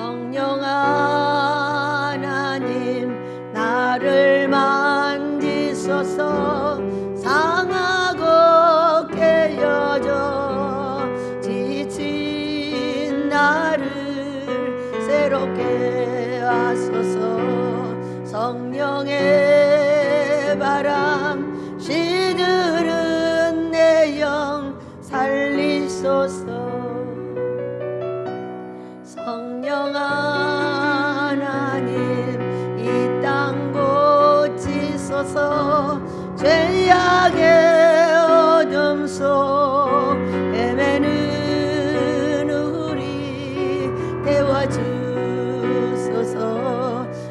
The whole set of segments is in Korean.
성령 하나님 나를 만지소서. 상하고 깨어져 지친 나를 새롭게 하소서. 성령의 바람 시들은 내 영 살리소서. 성령 하나님 이 땅 고치소서. 죄악의 어둠 속 헤매는 우리 태워주소서.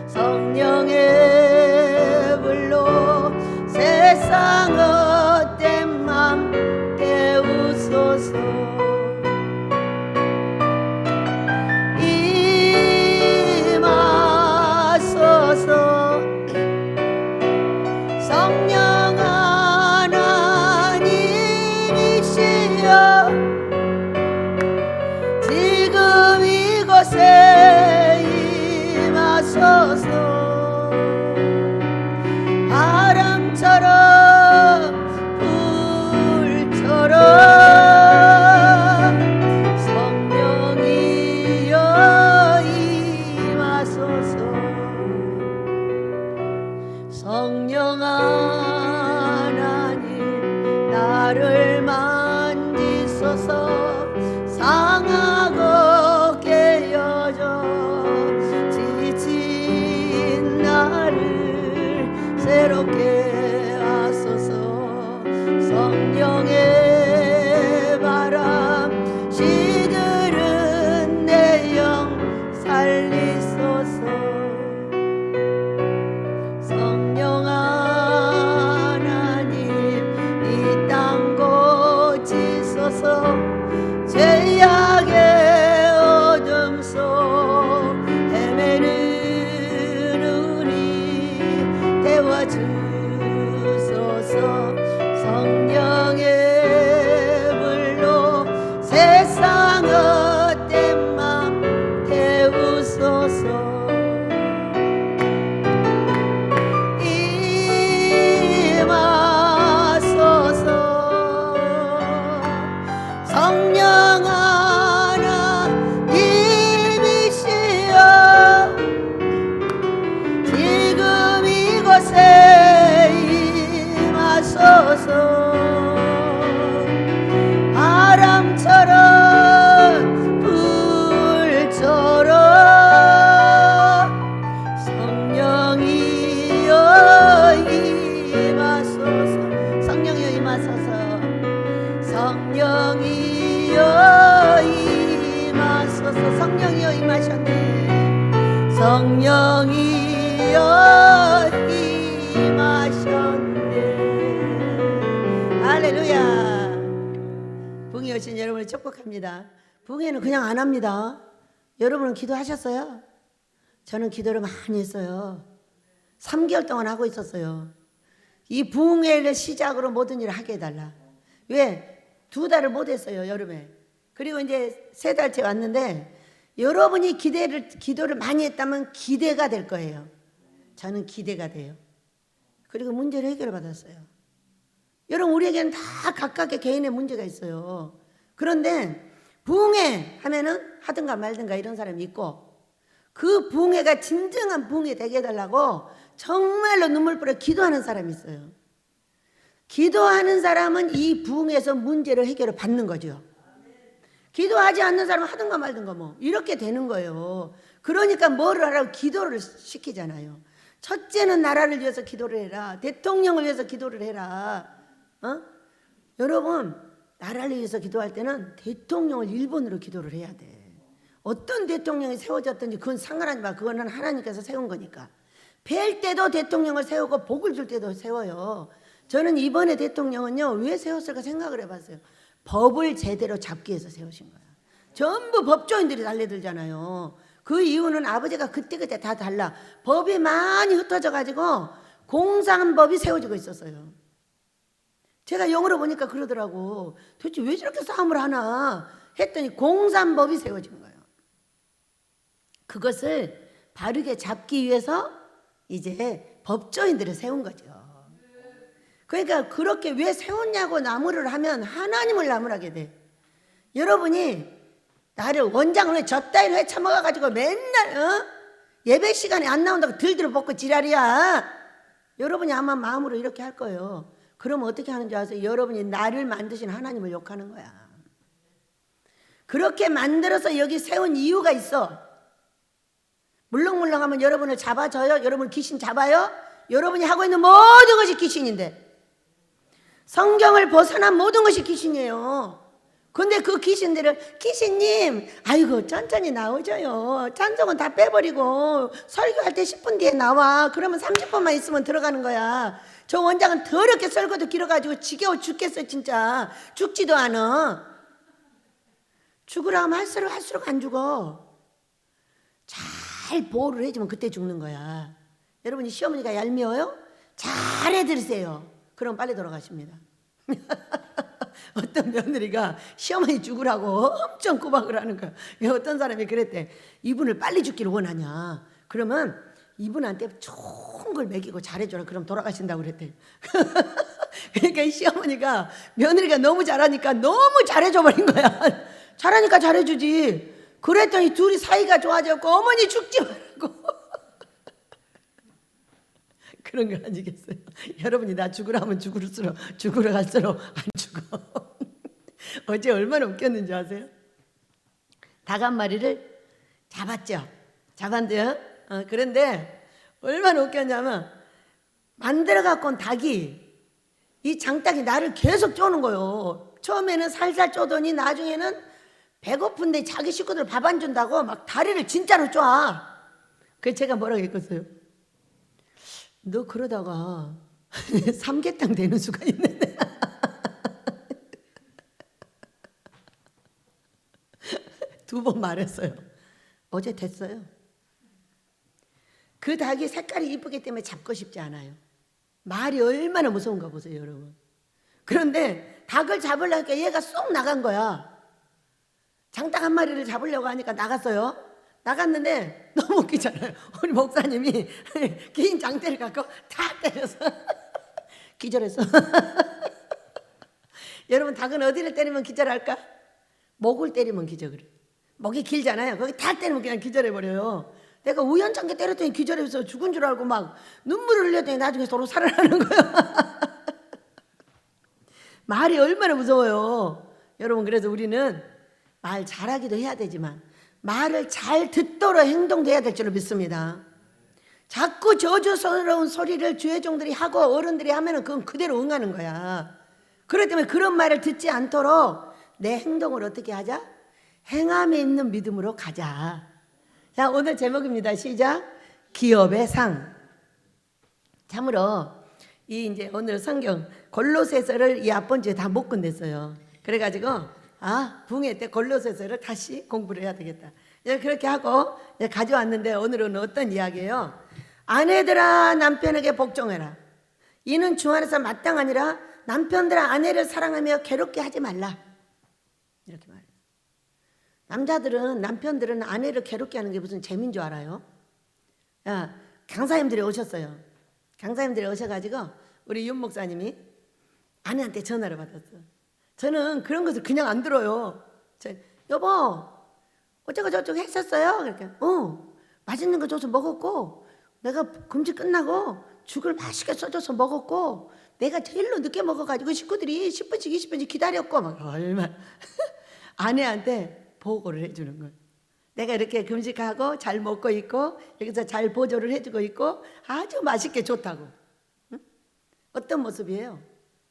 성령의 불로 세상 헛된 맘 깨우소서. 성령 하나님이시여 지금 이곳에 임하소서. 바람처럼 불처럼 성령이여 임하소서. 성령 하나님 나를 만지소서. 상하고 깨어져 지친 나를 새롭게 하소서. 성령의 바람 시들은 내 영 살리소서. 성령 하나님 이 땅 고치소서. 죄악의 어둠 속 헤매는 우리 태워주소서. 성령의 불로 세상 헛된 맘 태우소서. 성령 하나님이시여 지금 이곳에 임하소서. 바람처럼 불처럼 성령이여 임하소서. 성령이여 임하소서. 성령이여 임하소서. 성령이여 임하셨네. 성령이여 임하셨네. 할렐루야. 부흥에 오신 여러분을 축복합니다. 부흥회는 그냥 안 합니다. 여러분은 기도하셨어요? 저는 기도를 많이 했어요. 3개월 동안 하고 있었어요. 이 부흥회를 시작으로 모든 일을 하게 해달라. 왜? 2달을 못했어요, 여름에. 그리고 이제 3달째 왔는데 여러분이 기도를 많이 했다면 기대가 될 거예요. 저는 기대가 돼요. 그리고 문제를 해결을 받았어요. 여러분, 우리에게는 다 각각의 개인의 문제가 있어요. 그런데 부흥회 하면은 하든가 말든가 이런 사람이 있고, 그 부흥회가 진정한 부흥회 되게 해달라고 정말로 눈물 뿌려 기도하는 사람이 있어요. 기도하는 사람은 이 부흥에서 문제를 해결을 받는 거죠. 기도하지 않는 사람은 하든가 말든가 뭐 이렇게 되는 거예요. 그러니까 뭐를 하라고 기도를 시키잖아요. 첫째는 나라를 위해서 기도를 해라. 대통령을 위해서 기도를 해라. 여러분, 나라를 위해서 기도할 때는 대통령을 1번으로 기도를 해야 돼. 어떤 대통령이 세워졌든지 그건 상관하지 마. 그거는 하나님께서 세운 거니까. 뵐 때도 대통령을 세우고 복을 줄 때도 세워요. 저는 이번에 대통령은요, 왜 세웠을까 생각을 해봤어요. 법을 제대로 잡기 위해서 세우신 거야. 전부 법조인들이 달려들잖아요. 그 이유는 아버지가 그때그때 다 달라. 법이 많이 흩어져 가지고 공산법이 세워지고 있었어요. 제가 영어로 보니까 그러더라고. 도대체 왜 저렇게 싸움을 하나 했더니 공산법이 세워진 거예요. 그것을 바르게 잡기 위해서 이제 법조인들을 세운 거죠. 그러니까 그렇게 왜 세웠냐고 나무를 하면 하나님을 나무라게 돼. 여러분이 나를 원장을 저 따위로 헤쳐먹어가지고 맨날 예배 시간에 안 나온다고 들들어 볶고 지랄이야. 여러분이 아마 마음으로 이렇게 할 거예요. 그러면 어떻게 하는 줄 아세요? 여러분이 나를 만드신 하나님을 욕하는 거야. 그렇게 만들어서 여기 세운 이유가 있어. 물렁물렁하면 여러분을 잡아줘요? 여러분 귀신 잡아요? 여러분이 하고 있는 모든 것이 귀신인데, 성경을 벗어난 모든 것이 귀신이에요. 근데 그 귀신들을 귀신님 아이고 천천히 나오줘요. 찬송은 다 빼버리고 설교할 때 10분 뒤에 나와. 그러면 30분만 있으면 들어가는 거야. 저 원장은 더럽게 설교도 길어가지고 지겨워 죽겠어. 진짜 죽지도 않아. 죽으라 하면 할수록 안 죽어. 잘 보호를 해주면 그때 죽는 거야. 여러분이 시어머니가 얄미워요? 잘 해드리세요. 그럼 빨리 돌아가십니다. 어떤 며느리가 시어머니 죽으라고 엄청 구박을 하는 거야. 어떤 사람이 그랬대. 이분을 빨리 죽기를 원하냐. 그러면 이분한테 좋은 걸 먹이고 잘해줘라. 그럼 돌아가신다고 그랬대. 그러니까 이 시어머니가 며느리가 너무 잘하니까 너무 잘해줘 버린 거야. 잘하니까 잘해주지. 그랬더니 둘이 사이가 좋아졌고 어머니 죽지 말고. 그런 거 아니겠어요? 여러분이 나 죽으라 하면 죽으러 갈수록 안 죽어. 어제 얼마나 웃겼는지 아세요? 닭 한 마리를 잡았죠. 잡았는데요. 그런데 얼마나 웃겼냐면 만들어 갖고 온 닭이, 이 장닭이 나를 계속 쪼는 거예요. 처음에는 살살 쪼더니 나중에는 배고픈데 자기 식구들 밥 안 준다고 막 다리를 진짜로 쪼. 그래서 제가 뭐라고 했겠어요? 너 그러다가 삼계탕 되는 수가 있는데. 두 번 말했어요. 어제 됐어요. 그 닭이 색깔이 이쁘기 때문에 잡고 싶지 않아요. 말이 얼마나 무서운가 보세요, 여러분. 그런데 닭을 잡으려니까 얘가 쏙 나간 거야. 장닭 한 마리를 잡으려고 하니까 나갔어요. 나갔는데 너무 웃기잖아요. 우리 목사님이 긴 장대를 갖고 탁 때려서 기절했어. 여러분, 닭은 어디를 때리면 기절할까? 목을 때리면 기절을 해. 목이 길잖아요. 거기 탁 때리면 그냥 기절해버려요. 내가 우연찮게 때렸더니 기절해서 죽은 줄 알고 막 눈물을 흘렸더니 나중에 서로 살아나는 거야. 말이 얼마나 무서워요. 여러분, 그래서 우리는 말 잘하기도 해야 되지만 말을 잘 듣도록 행동도 해야 될 줄로 믿습니다. 자꾸 저주스러운 소리를 주의 종들이 하고 어른들이 하면은 그건 그대로 응하는 거야. 그렇기 때문에 그런 말을 듣지 않도록 내 행동을 어떻게 하자? 행함에 있는 믿음으로 가자. 자, 오늘 제목입니다. 시작. 기업의 상. 참으로 이 이제 오늘 성경 골로새서를 이 앞번 주에 다 못 끝냈어요. 그래가지고 붕해 때 골로새서를 다시 공부를 해야 되겠다. 그렇게 하고 가져왔는데 오늘은 어떤 이야기예요? 아내들아 남편에게 복종해라. 이는 주 안에서 마땅하니라. 남편들아 아내를 사랑하며 괴롭게 하지 말라. 이렇게 말해요. 남편들은 아내를 괴롭게 하는 게 무슨 재미인 줄 알아요? 강사님들이 오셨어요. 강사님들이 오셔가지고 우리 윤 목사님이 아내한테 전화를 받았어요. 저는 그런 것을 그냥 안 들어요. 여보, 어쩌고 저쩌고 했었어요? 그러니까 맛있는 거 줘서 먹었고, 내가 금식 끝나고 죽을 맛있게 써줘서 먹었고, 내가 제일로 늦게 먹어가지고 식구들이 10분씩 20분씩 기다렸고 막 얼마나 아내한테 보고를 해주는 거예요. 내가 이렇게 금식하고 잘 먹고 있고 여기서 잘 보조를 해주고 있고 아주 맛있게 좋다고. 응? 어떤 모습이에요?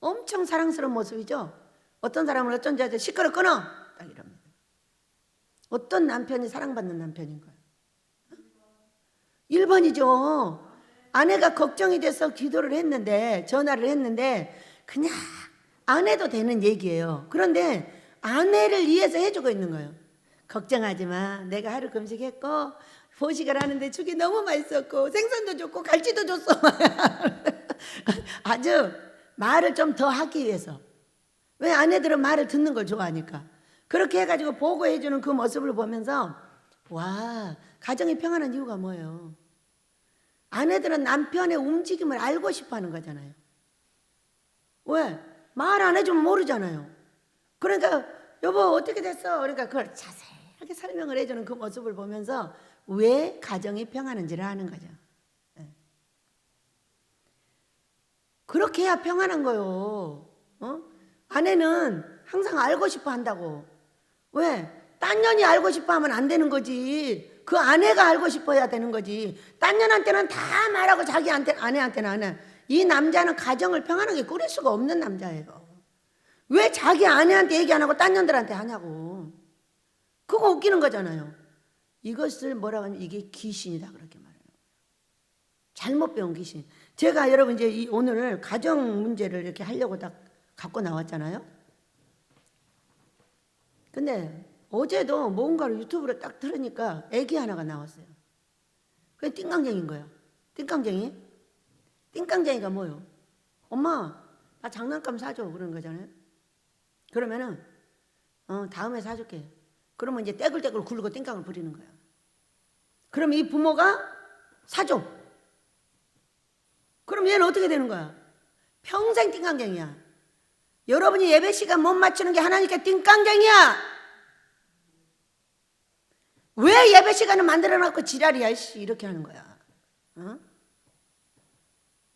엄청 사랑스러운 모습이죠. 어떤 사람은 어쩐지 아주 시끄러 끊어 딱 이럽니다. 어떤 남편이 사랑받는 남편인 거예요? 1번이죠. 아내가 걱정이 돼서 기도를 했는데, 전화를 했는데 그냥 안 해도 되는 얘기예요. 그런데 아내를 위해서 해주고 있는 거예요. 걱정하지 마. 내가 하루 금식했고 보식을 하는데 죽이 너무 맛있었고 생선도 좋고 갈치도 줬어. 아주 말을 좀 더 하기 위해서. 왜? 아내들은 말을 듣는 걸 좋아하니까. 그렇게 해가지고 보고해주는 그 모습을 보면서 와, 가정이 평안한 이유가 뭐예요? 아내들은 남편의 움직임을 알고 싶어 하는 거잖아요. 왜? 말 안 해주면 모르잖아요. 그러니까 여보 어떻게 됐어? 그러니까 그걸 자세하게 설명을 해주는 그 모습을 보면서 왜 가정이 평안한지를 아는 거죠. 그렇게 해야 평안한 거요. 아내는 항상 알고 싶어 한다고. 왜? 딴 년이 알고 싶어 하면 안 되는 거지. 그 아내가 알고 싶어 해야 되는 거지. 딴 년한테는 다 말하고 자기한테, 아내한테는 안 해. 이 남자는 가정을 평안하게 꾸릴 수가 없는 남자예요. 왜 자기 아내한테 얘기 안 하고 딴 년들한테 하냐고. 그거 웃기는 거잖아요. 이것을 뭐라고 하냐면 이게 귀신이다 그렇게 말해요. 잘못 배운 귀신. 제가 여러분 이제 오늘 가정 문제를 이렇게 하려고 딱 갖고 나왔잖아요. 근데 어제도 뭔가를 유튜브로 딱 들으니까 애기 하나가 나왔어요. 그게 띵깡쟁이인 거예요. 띵깡쟁이? 띵깡쟁이가 뭐예요? 엄마 나 장난감 사줘 그런 거잖아요. 그러면은 다음에 사줄게. 그러면 이제 떼굴떼굴 굴고 띵깡을 부리는 거야. 그럼 이 부모가 사줘. 그럼 얘는 어떻게 되는 거야? 평생 띵깡쟁이야. 여러분이 예배 시간 못 맞추는 게 하나님께 띵깡쟁이야. 왜 예배 시간을 만들어놓고 지랄이야 이렇게 하는 거야.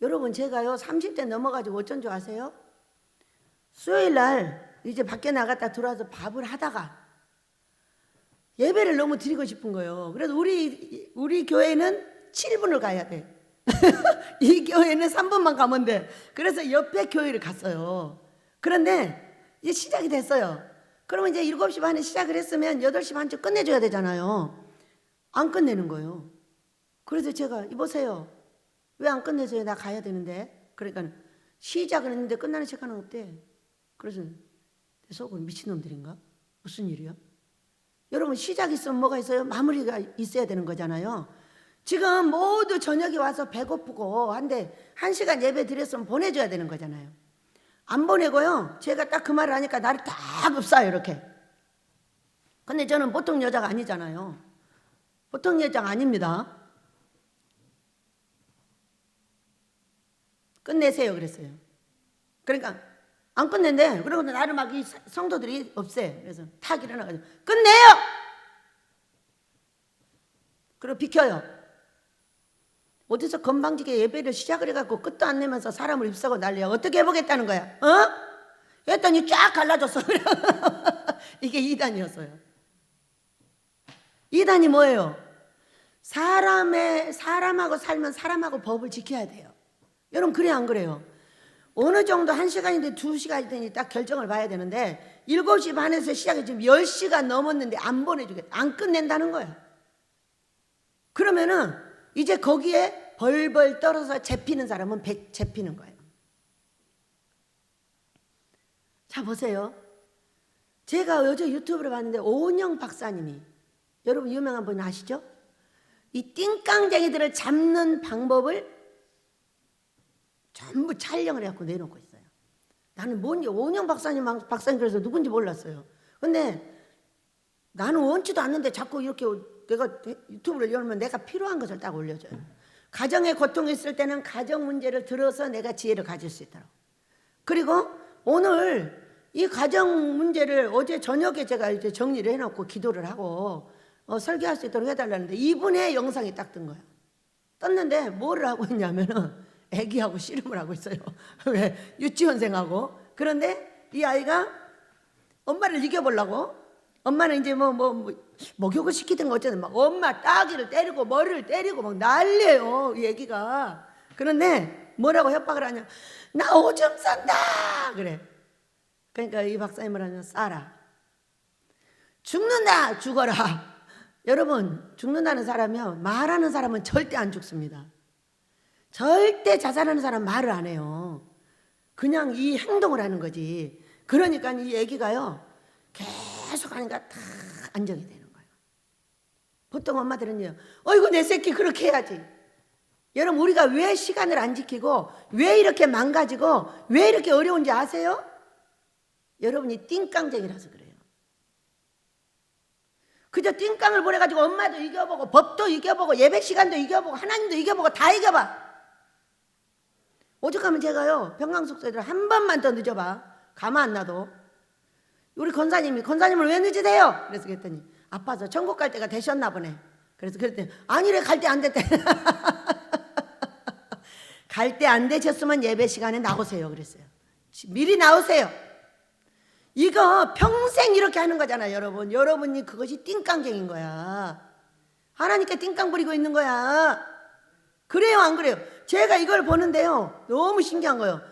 여러분 제가요 30대 넘어가지고 어쩐 줄 아세요? 수요일 날 이제 밖에 나갔다 들어와서 밥을 하다가 예배를 너무 드리고 싶은 거예요. 그래서 우리 교회는 7분을 가야 돼. 이 교회는 3분만 가면 돼. 그래서 옆에 교회를 갔어요. 그런데 이제 시작이 됐어요. 그러면 이제 7시 반에 시작을 했으면 8시 반쯤 끝내줘야 되잖아요. 안 끝내는 거예요. 그래서 제가 이보세요. 왜 안 끝내세요? 나 가야 되는데. 그러니까 시작은 했는데 끝나는 시간은 없대. 그래서 내 속은 미친놈들인가? 무슨 일이야? 여러분 시작 있으면 뭐가 있어요? 마무리가 있어야 되는 거잖아요. 지금 모두 저녁에 와서 배고프고 한데 1시간 예배 드렸으면 보내줘야 되는 거잖아요. 안 보내고요. 제가 딱 그 말을 하니까 나를 딱 읍싸요 이렇게. 근데 저는 보통 여자가 아니잖아요. 보통 여자가 아닙니다. 끝내세요 그랬어요. 그러니까 안 끝낸대. 그러고 나를 막 이 성도들이 없애. 그래서 탁 일어나가지고 끝내요. 그리고 비켜요. 어디서 건방지게 예배를 시작을 해갖고 끝도 안 내면서 사람을 입사고 난리야. 어떻게 해보겠다는 거야? 했더니 쫙 갈라졌어. 이게 2단이었어요. 2단이 뭐예요? 사람하고 살면 사람하고 법을 지켜야 돼요. 여러분 그래 안 그래요? 어느 정도 1시간인데 2시간이더니 딱 결정을 봐야 되는데 7시 반에서 시작해 지금 10시간 넘었는데 안 보내주겠다. 안 끝낸다는 거야. 그러면은 이제 거기에 벌벌 떨어서 잡히는 사람은 잡히는 거예요. 자 보세요. 제가 어제 유튜브를 봤는데 오은영 박사님이, 여러분 유명한 분 아시죠? 이 띵깡쟁이들을 잡는 방법을 전부 촬영을 해갖고 내놓고 있어요. 나는 뭔지 오은영 박사님 그래서 누군지 몰랐어요. 근데 나는 원치도 않는데 자꾸 이렇게 내가 유튜브를 열면 내가 필요한 것을 딱 올려줘요. 가정에 고통이 있을 때는 가정 문제를 들어서 내가 지혜를 가질 수 있도록. 그리고 오늘 이 가정 문제를 어제 저녁에 제가 이제 정리를 해놓고 기도를 하고 설교할 수 있도록 해달라는데 이분의 영상이 딱 뜬 거예요. 떴는데 뭐를 하고 있냐면은 애기하고 씨름을 하고 있어요. 왜? 유치원생하고. 그런데 이 아이가 엄마를 이겨보려고, 엄마는 이제 목욕을 시키든 어쩌든 막 엄마 따귀를 때리고 머리를 때리고 막 난리예요, 이 애기가. 그런데 뭐라고 협박을 하냐? 나 오줌 싼다! 그래. 그러니까 이 박사님을 하면 싸라. 죽는다! 죽어라! 여러분, 죽는다는 사람이요, 말하는 사람은 절대 안 죽습니다. 절대 자살하는 사람 말을 안 해요. 그냥 이 행동을 하는 거지. 그러니까 이 애기가요 계속 하니까 다 안정이 되는 거예요. 보통 엄마들은요, 어이구 내 새끼 그렇게 해야지. 여러분 우리가 왜 시간을 안 지키고 왜 이렇게 망가지고 왜 이렇게 어려운지 아세요? 여러분이 띵깡쟁이라서 그래요. 그저 띵깡을 보내가지고 엄마도 이겨보고 법도 이겨보고 예배 시간도 이겨보고 하나님도 이겨보고 다 이겨봐. 오죽하면 제가요 병강숙소애들 한 번만 더 늦어봐 가만 안 놔도 우리 권사님을 왜 늦으세요? 그래서 그랬더니 아파서 천국 갈 때가 되셨나 보네. 그래서 그랬더니 아니래 갈 때 안 됐대. 갈 때 안 되셨으면 예배 시간에 나오세요 그랬어요. 미리 나오세요. 이거 평생 이렇게 하는 거잖아요 여러분. 여러분이 그것이 띵깡쟁인 거야. 하나님께 띵깡 부리고 있는 거야. 그래요 안 그래요? 제가 이걸 보는데요 너무 신기한 거예요.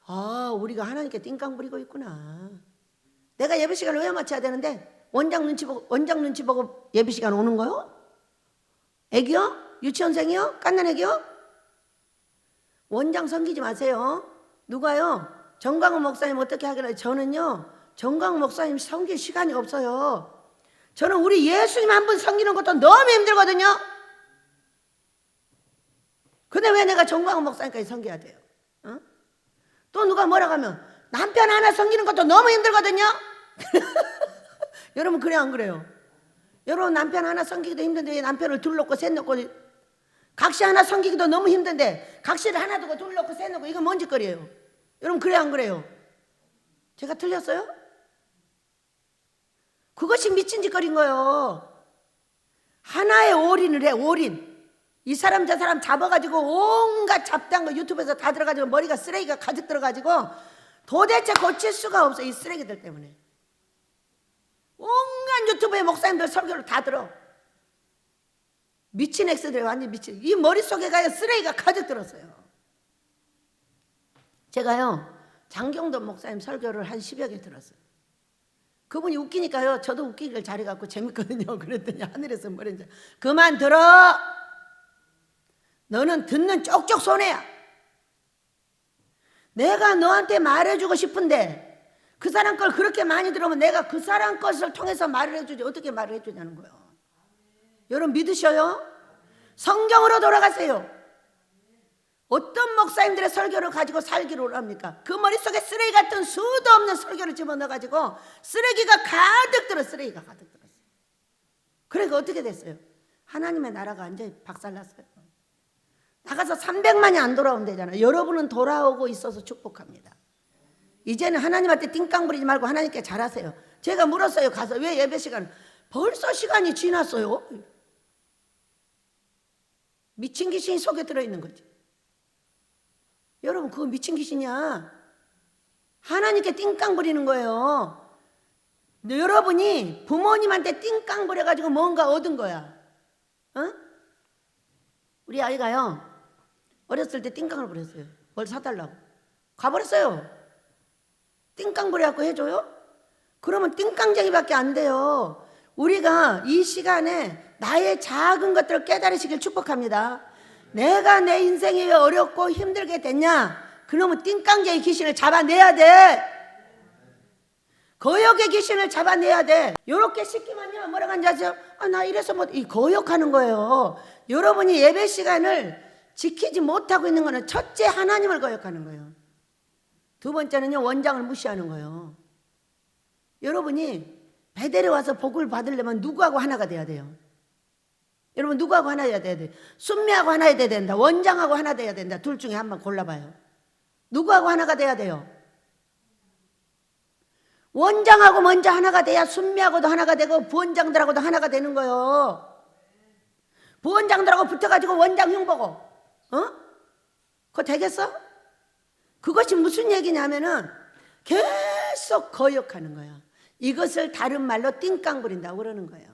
아 우리가 하나님께 띵깡 부리고 있구나. 내가 예배 시간을 왜 맞춰야 되는데 원장 눈치 보고 예배 시간 오는 거요? 애기요? 유치원생이요? 갓난애기요? 원장 섬기지 마세요. 누가요? 정광훈 목사님 어떻게 하길래 저는요 정광훈 목사님 섬길 시간이 없어요. 저는 우리 예수님 한 분 섬기는 것도 너무 힘들거든요. 근데 왜 내가 정광훈 목사님까지 섬겨야 돼요? 어? 또 누가 뭐라고 하면 남편 하나 섬기는 것도 너무 힘들거든요. 여러분 그래 안 그래요? 여러분 남편 하나 섬기기도 힘든데 왜 남편을 둘 놓고 셋 놓고 각시 하나 섬기기도 너무 힘든데 각시를 하나 두고 둘 놓고 셋 놓고 이거 뭔 짓거리예요? 여러분 그래 안 그래요? 제가 틀렸어요? 그것이 미친 짓거리인 거예요. 하나의 올인을 해. 올인. 이 사람 저 사람 잡아가지고 온갖 잡다한 거 유튜브에서 다 들어가지고 머리가 쓰레기가 가득 들어가지고 도대체 고칠 수가 없어. 이 쓰레기들 때문에. 온갖 유튜브의 목사님들 설교를 다 들어. 미친 엑스들이 완전 미친. 이 머릿속에 가야 쓰레기가 가득 들었어요. 제가요 장경돈 목사님 설교를 한 10여 개 들었어요. 그분이 웃기니까요 저도 웃기길 잘해갖고 재밌거든요. 그랬더니 하늘에서 뭐랬는지 그만 들어. 너는 듣는 쪽쪽 손해야. 내가 너한테 말해주고 싶은데 그 사람 걸 그렇게 많이 들으면 내가 그 사람 것을 통해서 말을 해주지 어떻게 말을 해주냐는 거예요. 여러분 믿으셔요? 성경으로 돌아가세요. 어떤 목사님들의 설교를 가지고 살기를 합니까? 그 머릿속에 쓰레기 같은 수도 없는 설교를 집어넣어가지고 쓰레기가 가득 들었어요. 쓰레기가 가득 들었어요. 그러니까 어떻게 됐어요? 하나님의 나라가 완전히 박살났어요. 나가서 300만이 안 돌아온대잖아요. 여러분은 돌아오고 있어서 축복합니다. 이제는 하나님한테 띵깡 부리지 말고 하나님께 잘하세요. 제가 물었어요. 가서 왜 예배 시간 벌써 시간이 지났어요. 미친 귀신이 속에 들어있는 거지. 여러분 그거 미친 귀신이야. 하나님께 띵깡 부리는 거예요. 여러분이 부모님한테 띵깡 부려가지고 뭔가 얻은 거야. 어? 우리 아이가요 어렸을 때 띵깡을 부렸어요. 뭘 사달라고 가버렸어요. 띵깡 부려갖고 해줘요? 그러면 띵깡쟁이밖에 안 돼요. 우리가 이 시간에 나의 작은 것들을 깨달으시길 축복합니다. 내가 내 인생이 왜 어렵고 힘들게 됐냐? 그러면 띵깡쟁이 귀신을 잡아내야 돼. 거역의 귀신을 잡아내야 돼. 요렇게 시키면요 뭐라고 하는지 아세요? 나 이래서 뭐 이 거역하는 거예요. 여러분이 예배 시간을 지키지 못하고 있는 거는 첫째 하나님을 거역하는 거예요. 두 번째는요 원장을 무시하는 거예요. 여러분이 베델에 와서 복을 받으려면 누구하고 하나가 돼야 돼요? 여러분 누구하고 하나 돼야 돼? 순미하고 하나 돼야 된다. 원장하고 하나 돼야 된다. 둘 중에 한 번 골라봐요. 누구하고 하나가 돼야 돼요? 원장하고 먼저 하나가 돼야 순미하고도 하나가 되고 부원장들하고도 하나가 되는 거예요. 부원장들하고 붙어가지고 원장 흉보고 그거 되겠어? 그것이 무슨 얘기냐면은 계속 거역하는 거예요. 이것을 다른 말로 띵깡 부린다고 그러는 거예요.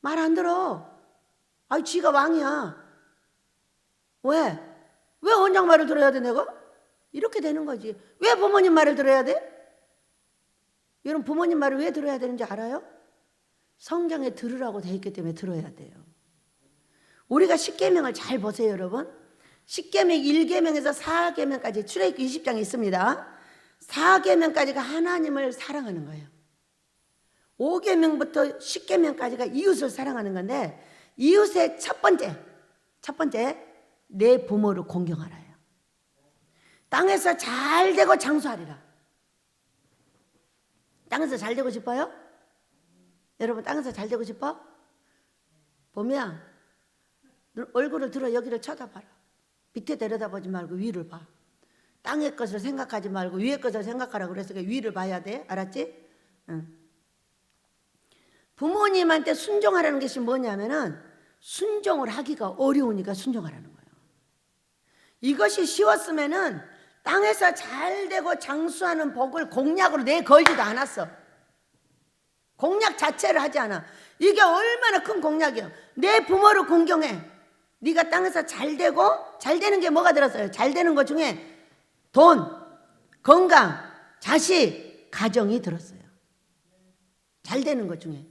말 안 들어. 아이 지가 왕이야. 왜 원장 말을 들어야 돼 내가? 이렇게 되는 거지. 왜 부모님 말을 들어야 돼? 여러분 부모님 말을 왜 들어야 되는지 알아요? 성경에 들으라고 돼 있기 때문에 들어야 돼요. 우리가 십계명을 잘 보세요 여러분. 십계명 1계명에서 4계명까지 출애굽기 20장에 있습니다. 4계명까지가 하나님을 사랑하는 거예요. 5계명부터 10계명까지가 이웃을 사랑하는 건데 이웃의 첫 번째 내 부모를 공경하라요. 땅에서 잘 되고 장수하리라. 땅에서 잘 되고 싶어요? 여러분 땅에서 잘 되고 싶어? 봄이야, 얼굴을 들어 여기를 쳐다봐라. 밑에 내려다보지 말고 위를 봐. 땅의 것을 생각하지 말고 위의 것을 생각하라고 그래서 위를 봐야 돼. 알았지? 응. 부모님한테 순종하라는 것이 뭐냐면은 순종을 하기가 어려우니까 순종하라는 거예요. 이것이 쉬웠으면은 땅에서 잘 되고 장수하는 복을 공약으로 내 걸지도 않았어. 공약 자체를 하지 않아. 이게 얼마나 큰 공약이야. 내 부모를 공경해. 네가 땅에서 잘 되고, 잘 되는 게 뭐가 들었어요? 잘 되는 것 중에 돈, 건강, 자식, 가정이 들었어요. 잘 되는 것 중에.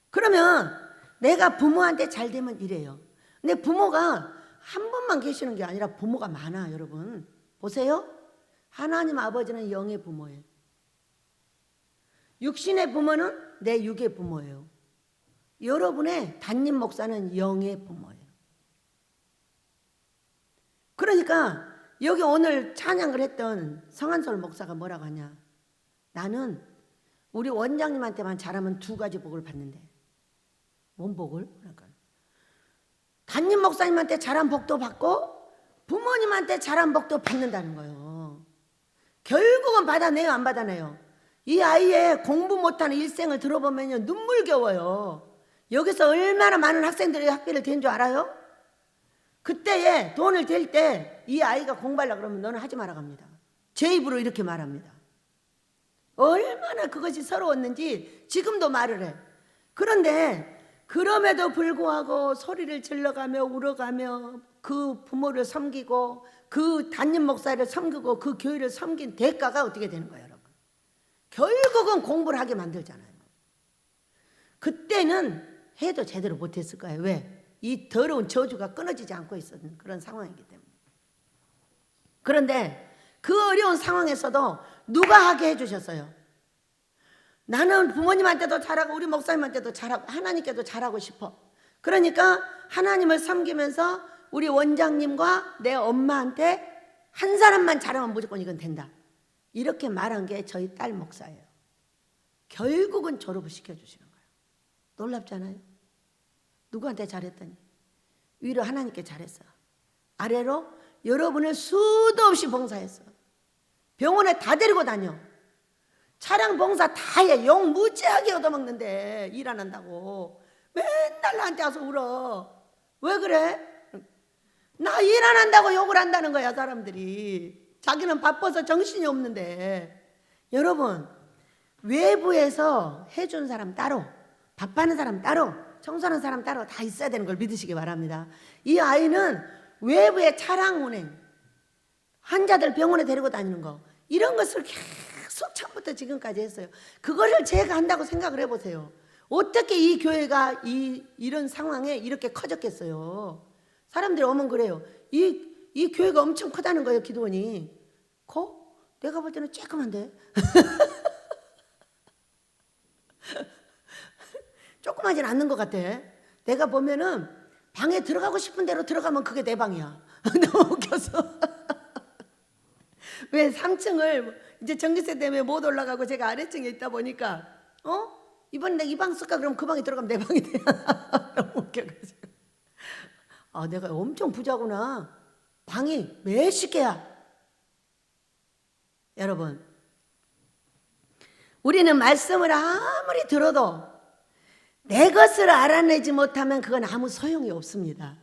그러면 내가 부모한테 잘 되면 이래요. 근데 부모가 한 분만 계시는 게 아니라 부모가 많아, 여러분. 보세요. 하나님 아버지는 영의 부모예요. 육신의 부모는 내 육의 부모예요. 여러분의 담임 목사는 영의 부모예요. 그러니까 여기 오늘 찬양을 했던 성한솔 목사가 뭐라고 하냐. 나는 우리 원장님한테만 잘하면 2가지 복을 받는데. 뭔 복을? 그러니까 담임 목사님한테 잘한 복도 받고 부모님한테 잘한 복도 받는다는 거예요. 결국은 받아내요, 안 받아내요? 이 아이의 공부 못하는 일생을 들어보면요 눈물겨워요. 여기서 얼마나 많은 학생들이 학비를 댄 줄 알아요? 그때에 돈을 댈 때 이 아이가 공부하려고 그러면 너는 하지 마라 갑니다. 제 입으로 이렇게 말합니다. 얼마나 그것이 서러웠는지 지금도 말을 해. 그런데 그럼에도 불구하고 소리를 질러가며 울어가며 그 부모를 섬기고 그 담임 목사를 섬기고 그 교회를 섬긴 대가가 어떻게 되는 거예요, 여러분? 결국은 공부를 하게 만들잖아요. 그때는 해도 제대로 못했을 거예요. 왜? 이 더러운 저주가 끊어지지 않고 있었던 그런 상황이기 때문에. 그런데 그 어려운 상황에서도 누가 하게 해주셨어요? 나는 부모님한테도 잘하고 우리 목사님한테도 잘하고 하나님께도 잘하고 싶어. 그러니까 하나님을 섬기면서 우리 원장님과 내 엄마한테 한 사람만 잘하면 무조건 이건 된다. 이렇게 말한 게 저희 딸 목사예요. 결국은 졸업을 시켜주시는 거예요. 놀랍잖아요. 누구한테 잘했더니 위로 하나님께 잘했어. 아래로 여러분을 수도 없이 봉사했어. 병원에 다 데리고 다녀. 차량 봉사 다 해. 용 무지하게 얻어먹는데 일 안 한다고 맨날 나한테 와서 울어. 왜 그래? 나 일 안 한다고 욕을 한다는 거야, 사람들이. 자기는 바빠서 정신이 없는데. 여러분, 외부에서 해준 사람 따로, 밥하는 사람 따로, 청소하는 사람 따로 다 있어야 되는 걸 믿으시기 바랍니다. 이 아이는 외부의 차량 운행, 환자들 병원에 데리고 다니는 거, 이런 것을 계속 처음부터 지금까지 했어요. 그거를 제가 한다고 생각을 해보세요. 어떻게 이 교회가 이런 상황에 이렇게 커졌겠어요? 사람들이 오면 그래요. 이 교회가 엄청 크다는 거예요, 기도원이. 커? 내가 볼 때는 조그만데. 조그마진 않는 것 같아. 내가 보면은 방에 들어가고 싶은 대로 들어가면 그게 내 방이야. 너무 웃겨서. 왜 3층을 이제 전기세 때문에 못 올라가고 제가 아래층에 있다 보니까 이번에 내가 이 방 쓸까? 그럼 그 방에 들어가면 내 방이 돼. 너무 웃겨가지고. 아, 내가 엄청 부자구나. 방이 몇십 개야. 여러분, 우리는 말씀을 아무리 들어도 내 것을 알아내지 못하면 그건 아무 소용이 없습니다.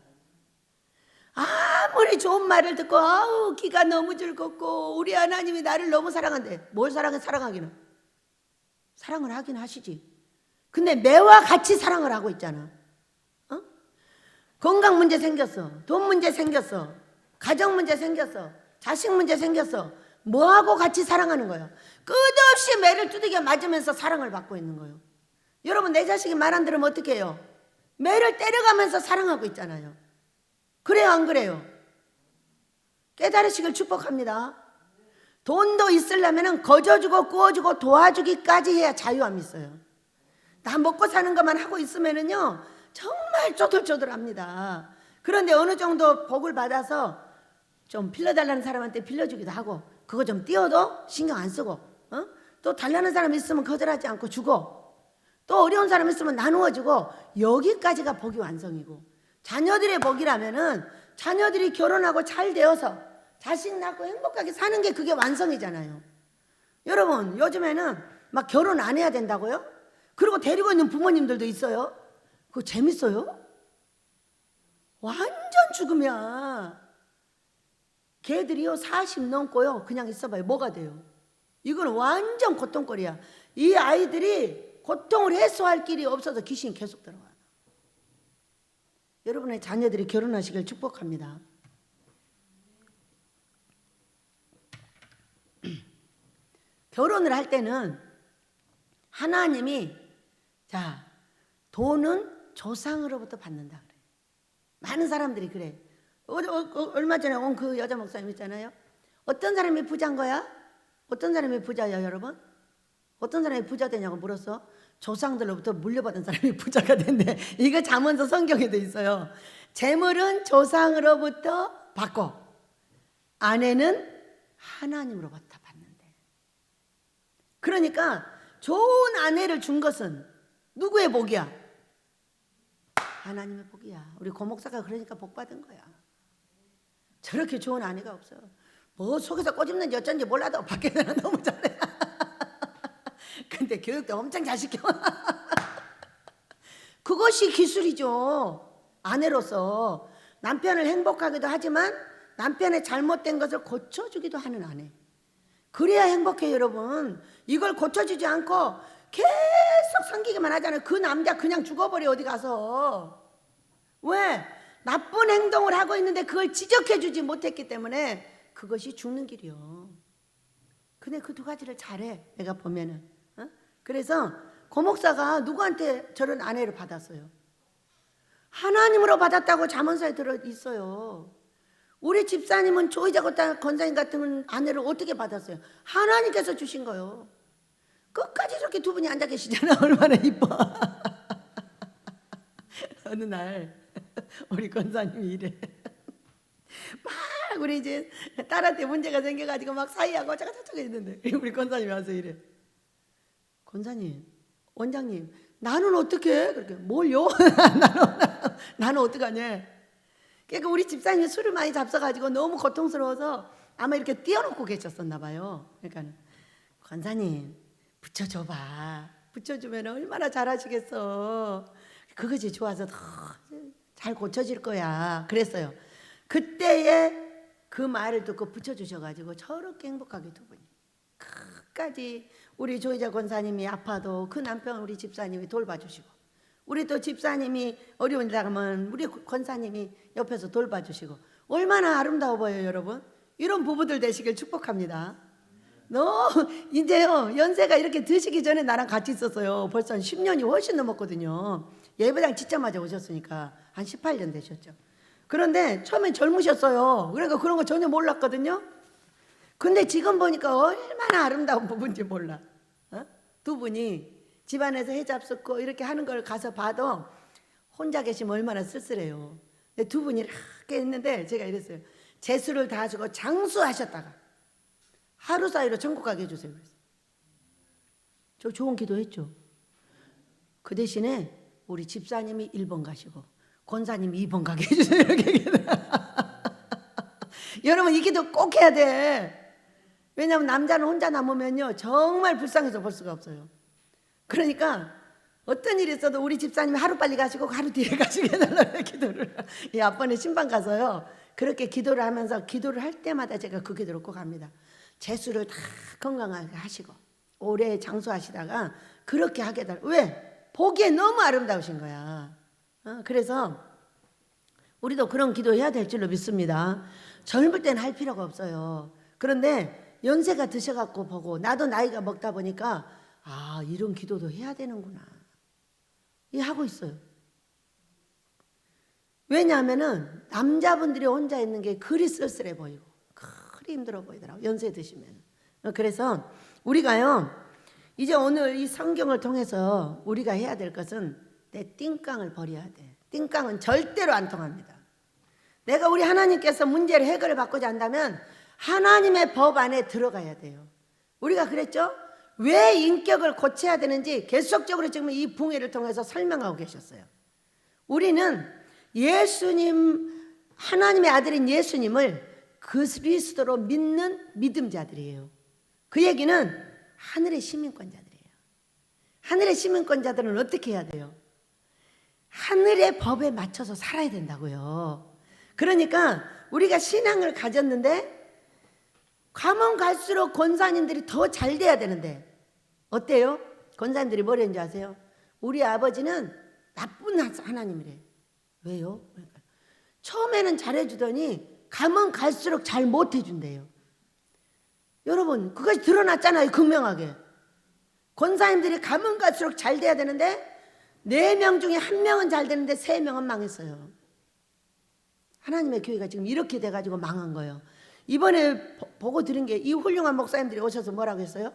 아무리 좋은 말을 듣고 아우 기가 너무 즐겁고 우리 하나님이 나를 너무 사랑한대. 뭘 사랑해? 사랑하기는 사랑을 하긴 하시지. 근데 매와 같이 사랑을 하고 있잖아. 건강 문제 생겼어, 돈 문제 생겼어, 가정 문제 생겼어, 자식 문제 생겼어. 뭐하고 같이 사랑하는 거예요? 끝없이 매를 두들겨 맞으면서 사랑을 받고 있는 거예요. 여러분, 내 자식이 말 안 들으면 어떻게 해요? 매를 때려가면서 사랑하고 있잖아요. 그래요, 안 그래요? 깨달으시길 축복합니다. 돈도 있으려면 거저주고 구워주고 도와주기까지 해야 자유함이 있어요. 나 먹고 사는 것만 하고 있으면은요 정말 쪼들쪼들합니다. 그런데 어느 정도 복을 받아서 좀 빌려달라는 사람한테 빌려주기도 하고, 그거 좀 띄워도 신경 안 쓰고, 또 달라는 사람 있으면 거절하지 않고 주고, 또 어려운 사람 있으면 나누어주고, 여기까지가 복이 완성이고, 자녀들의 복이라면은 자녀들이 결혼하고 잘 되어서 자식 낳고 행복하게 사는 게 그게 완성이잖아요. 여러분, 요즘에는 막 결혼 안 해야 된다고요? 그리고 데리고 있는 부모님들도 있어요. 그거 재밌어요? 완전 죽음이야. 걔들이요 40 넘고요 그냥 있어봐요. 뭐가 돼요? 이거는 완전 고통거리야. 이 아이들이 고통을 해소할 길이 없어서 귀신이 계속 들어와요. 여러분의 자녀들이 결혼하시길 축복합니다. 결혼을 할 때는 하나님이 자, 돈은 조상으로부터 받는다 그래. 많은 사람들이 그래. 얼마 전에 온 그 여자 목사님 있잖아요. 어떤 사람이 부자인 거야? 어떤 사람이 부자예요, 여러분? 어떤 사람이 부자 되냐고 물었어. 조상들로부터 물려받은 사람이 부자가 된대. 이거 잠언서 성경에 돼 있어요. 재물은 조상으로부터 받고 아내는 하나님으로부터 받는데. 그러니까 좋은 아내를 준 것은 누구의 복이야? 하나님의 복이야. 우리 고목사가 그러니까 복 받은 거야. 저렇게 좋은 아내가 없어. 뭐 속에서 꼬집는지 어쩐지 몰라도 밖에서는 너무 잘해. 근데 교육도 엄청 잘 시켜. 그것이 기술이죠. 아내로서 남편을 행복하기도 하지만 남편의 잘못된 것을 고쳐주기도 하는 아내. 그래야 행복해요, 여러분. 이걸 고쳐주지 않고 계속 섬기기만 하잖아요. 그 남자 그냥 죽어버려, 어디 가서. 왜? 나쁜 행동을 하고 있는데 그걸 지적해주지 못했기 때문에 그것이 죽는 길이요. 근데 그 두 가지를 잘해, 내가 보면은. 그래서 고목사가 누구한테 저런 아내를 받았어요? 하나님으로 받았다고 잠언서에 들어 있어요. 우리 집사님은 조이자 권사님 같은 아내를 어떻게 받았어요? 하나님께서 주신 거요. 끝까지 저렇게 두 분이 앉아 계시잖아. 얼마나 이뻐. 어느 날 우리 권사님이 이래. 막 우리 이제 딸한테 문제가 생겨가지고 막 사이하고 어쩌고저쩌고 했는데 우리 권사님이 와서 이래. 권사님, 원장님, 나는 어떻게 해? 그렇게 뭘요? 나는 어떡하냐? 그러니까 우리 집사님이 술을 많이 잡숴가지고 너무 고통스러워서 아마 이렇게 띄워놓고 계셨었나 봐요. 그러니까 권사님 붙여줘봐. 붙여주면 얼마나 잘하시겠어. 그것이 좋아서 더 잘 고쳐질 거야. 그랬어요. 그때에 그 말을 듣고 붙여주셔가지고 저렇게 행복하게 두 분이 끝까지 우리 조이자 권사님이 아파도 그 남편 우리 집사님이 돌봐주시고, 우리 또 집사님이 어려운 일 하면 우리 권사님이 옆에서 돌봐주시고, 얼마나 아름다워 보여요, 여러분. 이런 부부들 되시길 축복합니다. 이제요 연세가 이렇게 드시기 전에 나랑 같이 있었어요. 벌써 한 10년이 훨씬 넘었거든요. 예배당 짓자마자 오셨으니까 한 18년 되셨죠. 그런데 처음엔 젊으셨어요. 그러니까 그런 거 전혀 몰랐거든요. 근데 지금 보니까 얼마나 아름다운 부부인지 몰라. 두 분이 집안에서 해 잡숫고 이렇게 하는 걸 가서 봐도 혼자 계시면 얼마나 쓸쓸해요. 근데 두 분이 이렇게 있는데 제가 이랬어요. 재수를 다 주고 장수하셨다가 하루 사이로 천국 가게 해주세요. 저 좋은 기도했죠. 그 대신에 우리 집사님이 1번 가시고 권사님이 2번 가게 해주세요. 이렇게 여러분 이 기도 꼭 해야 돼. 왜냐하면 남자는 혼자 남으면요 정말 불쌍해서 볼 수가 없어요. 그러니까 어떤 일이 있어도 우리 집사님이 하루 빨리 가시고 하루 뒤에 가시게 해달라고 기도를. 이 앞번에 신방 가서요 그렇게 기도를 하면서 기도를 할 때마다 제가 그 기도를 꼭 합니다. 재수를 다 건강하게 하시고 오래 장수하시다가 그렇게 하게 해달라. 왜? 보기에 너무 아름다우신 거야. 그래서 우리도 그런 기도해야 될 줄로 믿습니다. 젊을 때는 할 필요가 없어요. 그런데 연세가 드셔갖고 보고 나도 나이가 먹다 보니까 아 이런 기도도 해야 되는구나. 이 하고 있어요. 왜냐하면은 남자분들이 혼자 있는 게 그리 쓸쓸해 보이고 그리 힘들어 보이더라고요. 연세 드시면. 그래서 우리가요 이제 오늘 이 성경을 통해서 우리가 해야 될 것은 내 띵깡을 버려야 돼. 띵깡은 절대로 안 통합니다. 내가 우리 하나님께서 문제를 해결을 받고자 한다면 하나님의 법 안에 들어가야 돼요. 우리가 그랬죠? 왜 인격을 고쳐야 되는지 계속적으로 지금 이 붕해를 통해서 설명하고 계셨어요. 우리는 예수님, 하나님의 아들인 예수님을 그리스도로 믿는 믿음자들이에요. 그 얘기는 하늘의 시민권자들이에요. 하늘의 시민권자들은 어떻게 해야 돼요? 하늘의 법에 맞춰서 살아야 된다고요. 그러니까 우리가 신앙을 가졌는데 가면 갈수록 권사님들이 더 잘 돼야 되는데 어때요? 권사님들이 뭐라는지 아세요? 우리 아버지는 나쁜 하나님이래. 왜요? 그러니까 처음에는 잘해주더니 가면 갈수록 잘 못해준대요. 여러분 그것이 드러났잖아요. 극명하게. 권사님들이 가면 갈수록 잘 돼야 되는데 4명 중에 1명은 잘 되는데 3명은 망했어요. 하나님의 교회가 지금 이렇게 돼가지고 망한 거예요. 이번에 보고 들은 게 이 훌륭한 목사님들이 오셔서 뭐라고 했어요?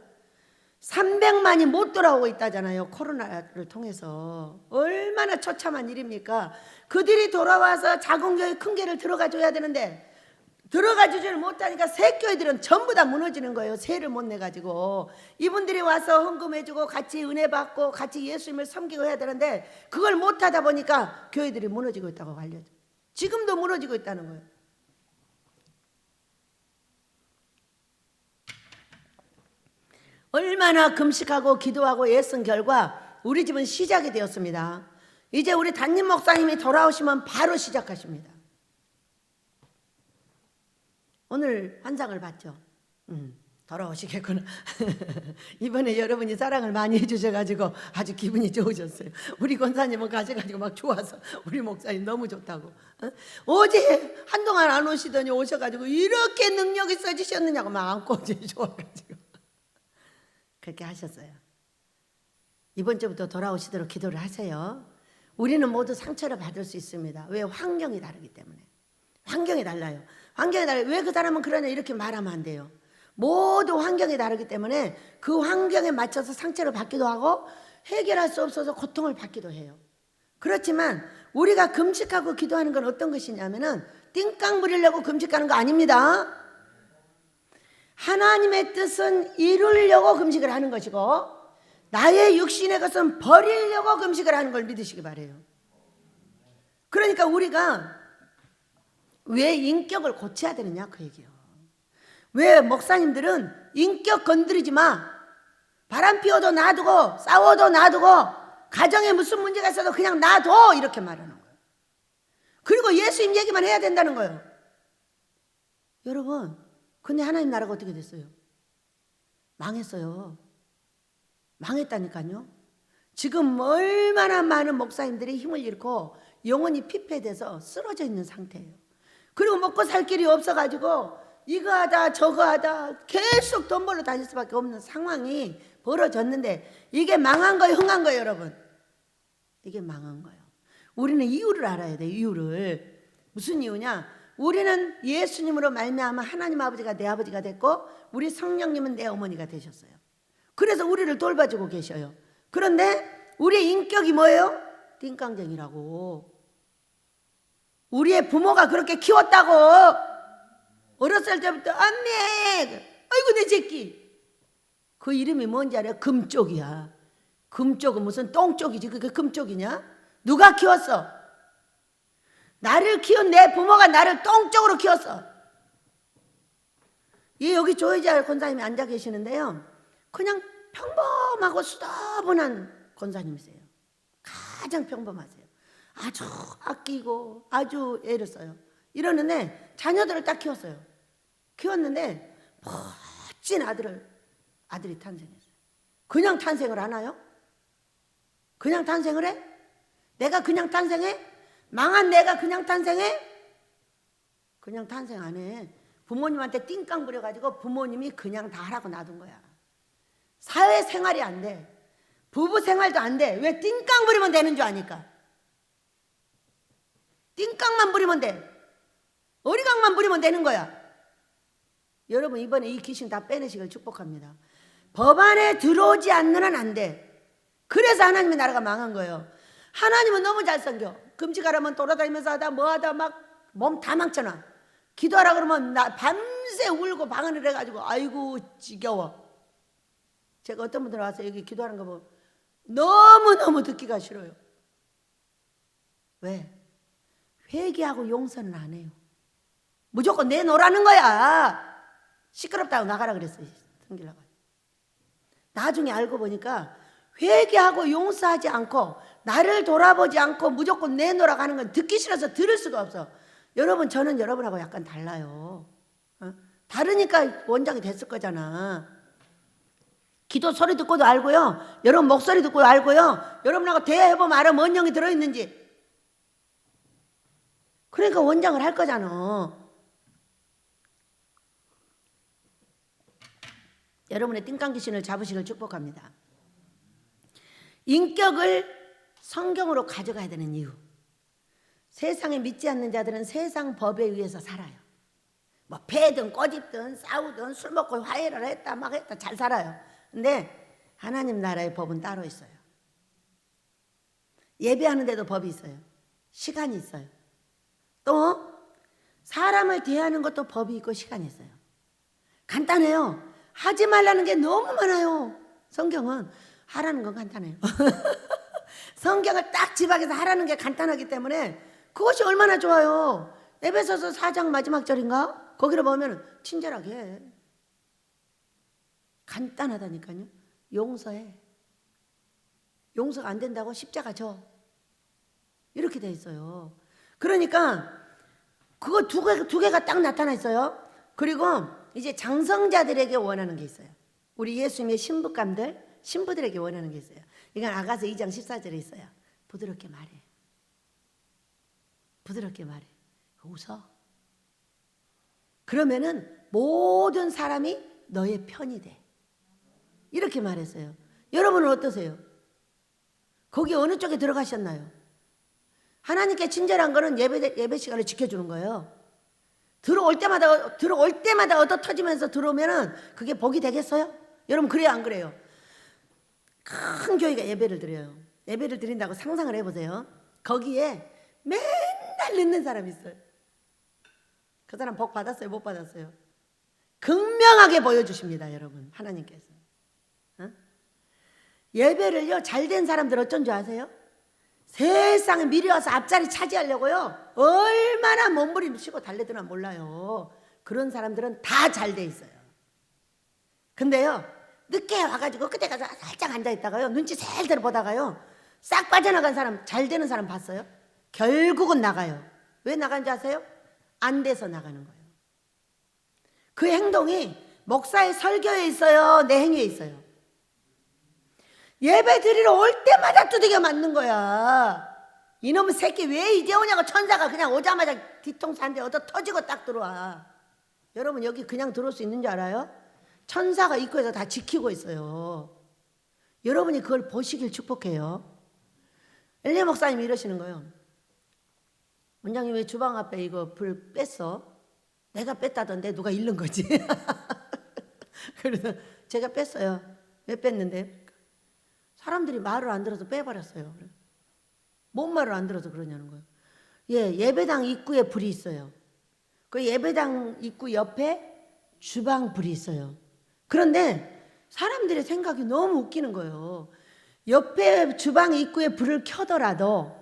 300만이 못 돌아오고 있다잖아요. 코로나를 통해서. 얼마나 처참한 일입니까? 그들이 돌아와서 작은 교회 큰 교회를 들어가 줘야 되는데 들어가 주지를 못하니까 새 교회들은 전부 다 무너지는 거예요. 세를 못 내가지고. 이분들이 와서 헌금해주고 같이 은혜 받고 같이 예수님을 섬기고 해야 되는데 그걸 못하다 보니까 교회들이 무너지고 있다고 알려져. 지금도 무너지고 있다는 거예요. 얼마나 금식하고 기도하고 애쓴 결과 우리 집은 시작이 되었습니다. 이제 우리 담임 목사님이 돌아오시면 바로 시작하십니다. 오늘 환상을 봤죠. 돌아오시겠구나. 이번에 여러분이 사랑을 많이 해주셔가지고 아주 기분이 좋으셨어요. 우리 권사님은 가셔가지고 막 좋아서 우리 목사님 너무 좋다고. 어제 한동안 안 오시더니 오셔가지고 이렇게 능력이 써지셨느냐고 막 안고 좋아가지고 그렇게 하셨어요. 이번 주부터 돌아오시도록 기도를 하세요. 우리는 모두 상처를 받을 수 있습니다. 왜? 환경이 다르기 때문에. 환경이 달라요. 환경이 달라요. 왜 그 사람은 그러냐 이렇게 말하면 안 돼요. 모두 환경이 다르기 때문에 그 환경에 맞춰서 상처를 받기도 하고 해결할 수 없어서 고통을 받기도 해요. 그렇지만 우리가 금식하고 기도하는 건 어떤 것이냐면은 띵깡 부리려고 금식하는 거 아닙니다. 하나님의 뜻은 이루려고 금식을 하는 것이고 나의 육신의 것은 버리려고 금식을 하는 걸 믿으시기 바라요. 그러니까 우리가 왜 인격을 고쳐야 되느냐 그 얘기예요. 왜 목사님들은 인격 건드리지 마, 바람 피워도 놔두고 싸워도 놔두고 가정에 무슨 문제가 있어도 그냥 놔둬 이렇게 말하는 거예요. 그리고 예수님 얘기만 해야 된다는 거예요. 여러분 근데 하나님 나라가 어떻게 됐어요? 망했어요. 망했다니까요. 지금 얼마나 많은 목사님들이 힘을 잃고 영혼이 피폐돼서 쓰러져 있는 상태예요. 그리고 먹고 살 길이 없어가지고 이거 하다 저거 하다 계속 돈 벌러 다닐 수밖에 없는 상황이 벌어졌는데 이게 망한 거예요, 흥한 거예요, 여러분? 이게 망한 거예요. 우리는 이유를 알아야 돼요. 이유를. 무슨 이유냐? 우리는 예수님으로 말미암아 하나님 아버지가 내 아버지가 됐고 우리 성령님은 내 어머니가 되셨어요. 그래서 우리를 돌봐주고 계셔요. 그런데 우리의 인격이 뭐예요? 띵깡쟁이라고. 우리의 부모가 그렇게 키웠다고. 어렸을 때부터 안내 아이고 내 새끼. 그 이름이 뭔지 알아요? 금쪽이야. 금쪽은 무슨 똥쪽이지 그게 금쪽이냐? 누가 키웠어? 나를 키운 내 부모가 나를 똥쪽으로 키웠어. 여기 조혜자 권사님이 앉아 계시는데요. 그냥 평범하고 수다분한 권사님이세요. 가장 평범하세요. 아주 아끼고 아주 애를 써요. 이러는데 자녀들을 딱 키웠어요. 키웠는데 멋진 아들이 탄생했어요. 그냥 탄생을 하나요? 그냥 탄생을 해? 내가 그냥 탄생해? 망한 내가 그냥 탄생해? 그냥 탄생 안 해. 부모님한테 띵깡 부려가지고 부모님이 그냥 다 하라고 놔둔 거야. 사회생활이 안 돼. 부부생활도 안 돼. 왜? 띵깡 부리면 되는 줄 아니까. 띵깡만 부리면 돼. 어리광만 부리면 되는 거야. 여러분 이번에 이 귀신 다 빼내시길 축복합니다. 법 안에 들어오지 않는 한 안 돼. 그래서 하나님의 나라가 망한 거예요. 하나님은 너무 잘생겨. 금식하라면 돌아다니면서 하다 뭐하다 막 몸 다 망쳐놔. 기도하라 그러면 나 밤새 울고 방언을 해가지고 아이고 지겨워. 제가 어떤 분들 와서 여기 기도하는 거 보면 너무너무 듣기가 싫어요. 왜? 회개하고 용서는 안 해요. 무조건 내놓으라는 거야. 시끄럽다고 나가라 그랬어요. 성길라가. 나중에 알고 보니까 회개하고 용서하지 않고 나를 돌아보지 않고 무조건 내놓으라고 하는 건 듣기 싫어서 들을 수가 없어. 여러분, 저는 여러분하고 약간 달라요. 다르니까 원장이 됐을 거잖아. 기도 소리 듣고도 알고요. 여러분 목소리 듣고도 알고요. 여러분하고 대화해보면 알아. 뭔 영이 들어있는지. 그러니까 원장을 할 거잖아. 여러분의 띵깡 귀신을 잡으시길 축복합니다. 인격을 성경으로 가져가야 되는 이유. 세상에 믿지 않는 자들은 세상 법에 의해서 살아요. 뭐 패든 꼬집든 싸우든 술 먹고 화해를 했다 막 했다 잘 살아요. 근데 하나님 나라의 법은 따로 있어요. 예배하는데도 법이 있어요. 시간이 있어요. 또 사람을 대하는 것도 법이 있고 시간이 있어요. 간단해요. 하지 말라는 게 너무 많아요. 성경은 하라는 건 간단해요. 성경을 딱 집약해서 하라는 게 간단하기 때문에 그것이 얼마나 좋아요. 에베소서 4장 마지막 절인가? 거기를 보면 친절하게 해. 간단하다니까요. 용서해. 용서가 안 된다고 십자가 져. 이렇게 돼 있어요. 그러니까 그거 두 개가 딱 나타나 있어요. 그리고 이제 장성자들에게 원하는 게 있어요. 우리 예수님의 신부감들, 신부들에게 원하는 게 있어요. 이건 아가서 2장 14절에 있어요. 부드럽게 말해. 부드럽게 말해. 웃어. 그러면은 모든 사람이 너의 편이 돼. 이렇게 말했어요. 여러분은 어떠세요? 거기 어느 쪽에 들어가셨나요? 하나님께 친절한 거는 예배 시간을 지켜주는 거예요. 들어올 때마다 얻어 터지면서 들어오면은 그게 복이 되겠어요? 여러분 그래요 안 그래요? 큰 교회가 예배를 드려요. 예배를 드린다고 상상을 해보세요. 거기에 맨날 늦는 사람이 있어요. 그 사람 복 받았어요? 못 받았어요? 극명하게 보여주십니다. 여러분 하나님께서. 예배를요 잘된 사람들 어쩐 줄 아세요? 세상에 미리 와서 앞자리 차지하려고요 얼마나 몸부림치고 달래드나 몰라요. 그런 사람들은 다 잘 돼 있어요. 근데요 늦게 와가지고 그때 가서 살짝 앉아있다가요 눈치 살들 보다가요 싹 빠져나간 사람, 잘 되는 사람 봤어요? 결국은 나가요. 왜 나간지 아세요? 안 돼서 나가는 거예요. 그 행동이 목사의 설교에 있어요? 내 행위에 있어요? 예배 드리러 올 때마다 두들겨 맞는 거야. 이놈의 새끼 왜 이제 오냐고. 천사가 그냥 오자마자 뒤통수 한 대 얻어 터지고 딱 들어와. 여러분 여기 그냥 들어올 수 있는 줄 알아요? 천사가 입구에서 다 지키고 있어요. 여러분이 그걸 보시길 축복해요. 엘리 목사님이 이러시는 거예요. 원장님 왜 주방 앞에 이거 불 뺐어? 내가 뺐다던데 누가 잃는 거지. 그래서 제가 뺐어요. 왜 뺐는데? 사람들이 말을 안 들어서 빼버렸어요. 뭔 말을 안 들어서 그러냐는 거예요. 예, 예배당 입구에 불이 있어요. 그 예배당 입구 옆에 주방 불이 있어요. 그런데 사람들의 생각이 너무 웃기는 거예요. 옆에 주방 입구에 불을 켜더라도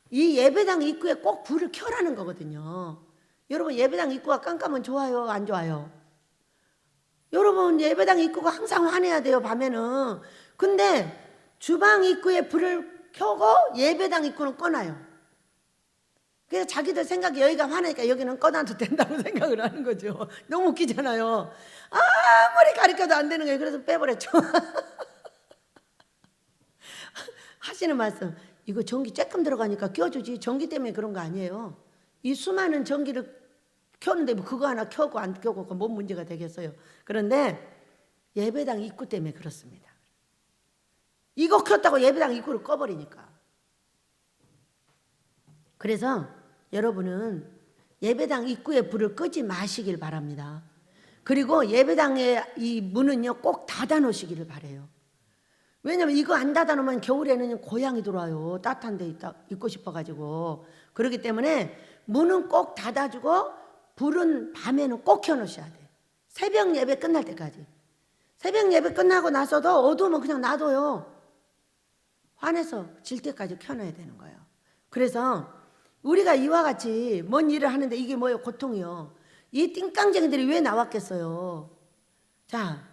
이 예배당 입구에 꼭 불을 켜라는 거거든요. 여러분 예배당 입구가 깜깜하면 좋아요? 안 좋아요? 여러분 예배당 입구가 항상 환해야 돼요. 밤에는. 근데 주방 입구에 불을 켜고 예배당 입구는 꺼놔요. 그래서 자기들 생각이 여기가 화나니까 여기는 꺼놔도 된다고 생각을 하는 거죠. 너무 웃기잖아요. 아무리 가르쳐도 안 되는 거예요. 그래서 빼버렸죠. 하시는 말씀, 이거 전기 조금 들어가니까 껴주지. 전기 때문에 그런 거 아니에요. 이 수많은 전기를 켜는데 뭐 그거 하나 켜고 안 켜고 뭔 문제가 되겠어요. 그런데 예배당 입구 때문에 그렇습니다. 이거 켰다고 예배당 입구를 꺼버리니까. 그래서 여러분은 예배당 입구에 불을 끄지 마시길 바랍니다. 그리고 예배당의 이 문은요 꼭 닫아 놓으시기를 바래요. 왜냐면 이거 안 닫아 놓으면 겨울에는 고양이 들어와요. 따뜻한 데 있고 싶어가지고. 그렇기 때문에 문은 꼭 닫아주고 불은 밤에는 꼭 켜놓으셔야 돼. 새벽 예배 끝날 때까지. 새벽 예배 끝나고 나서도 어두우면 그냥 놔둬요. 화내서 질 때까지 켜놔야 되는 거예요. 그래서 우리가 이와 같이 뭔 일을 하는데 이게 뭐예요? 고통이요. 이 띵깡쟁이들이 왜 나왔겠어요? 자,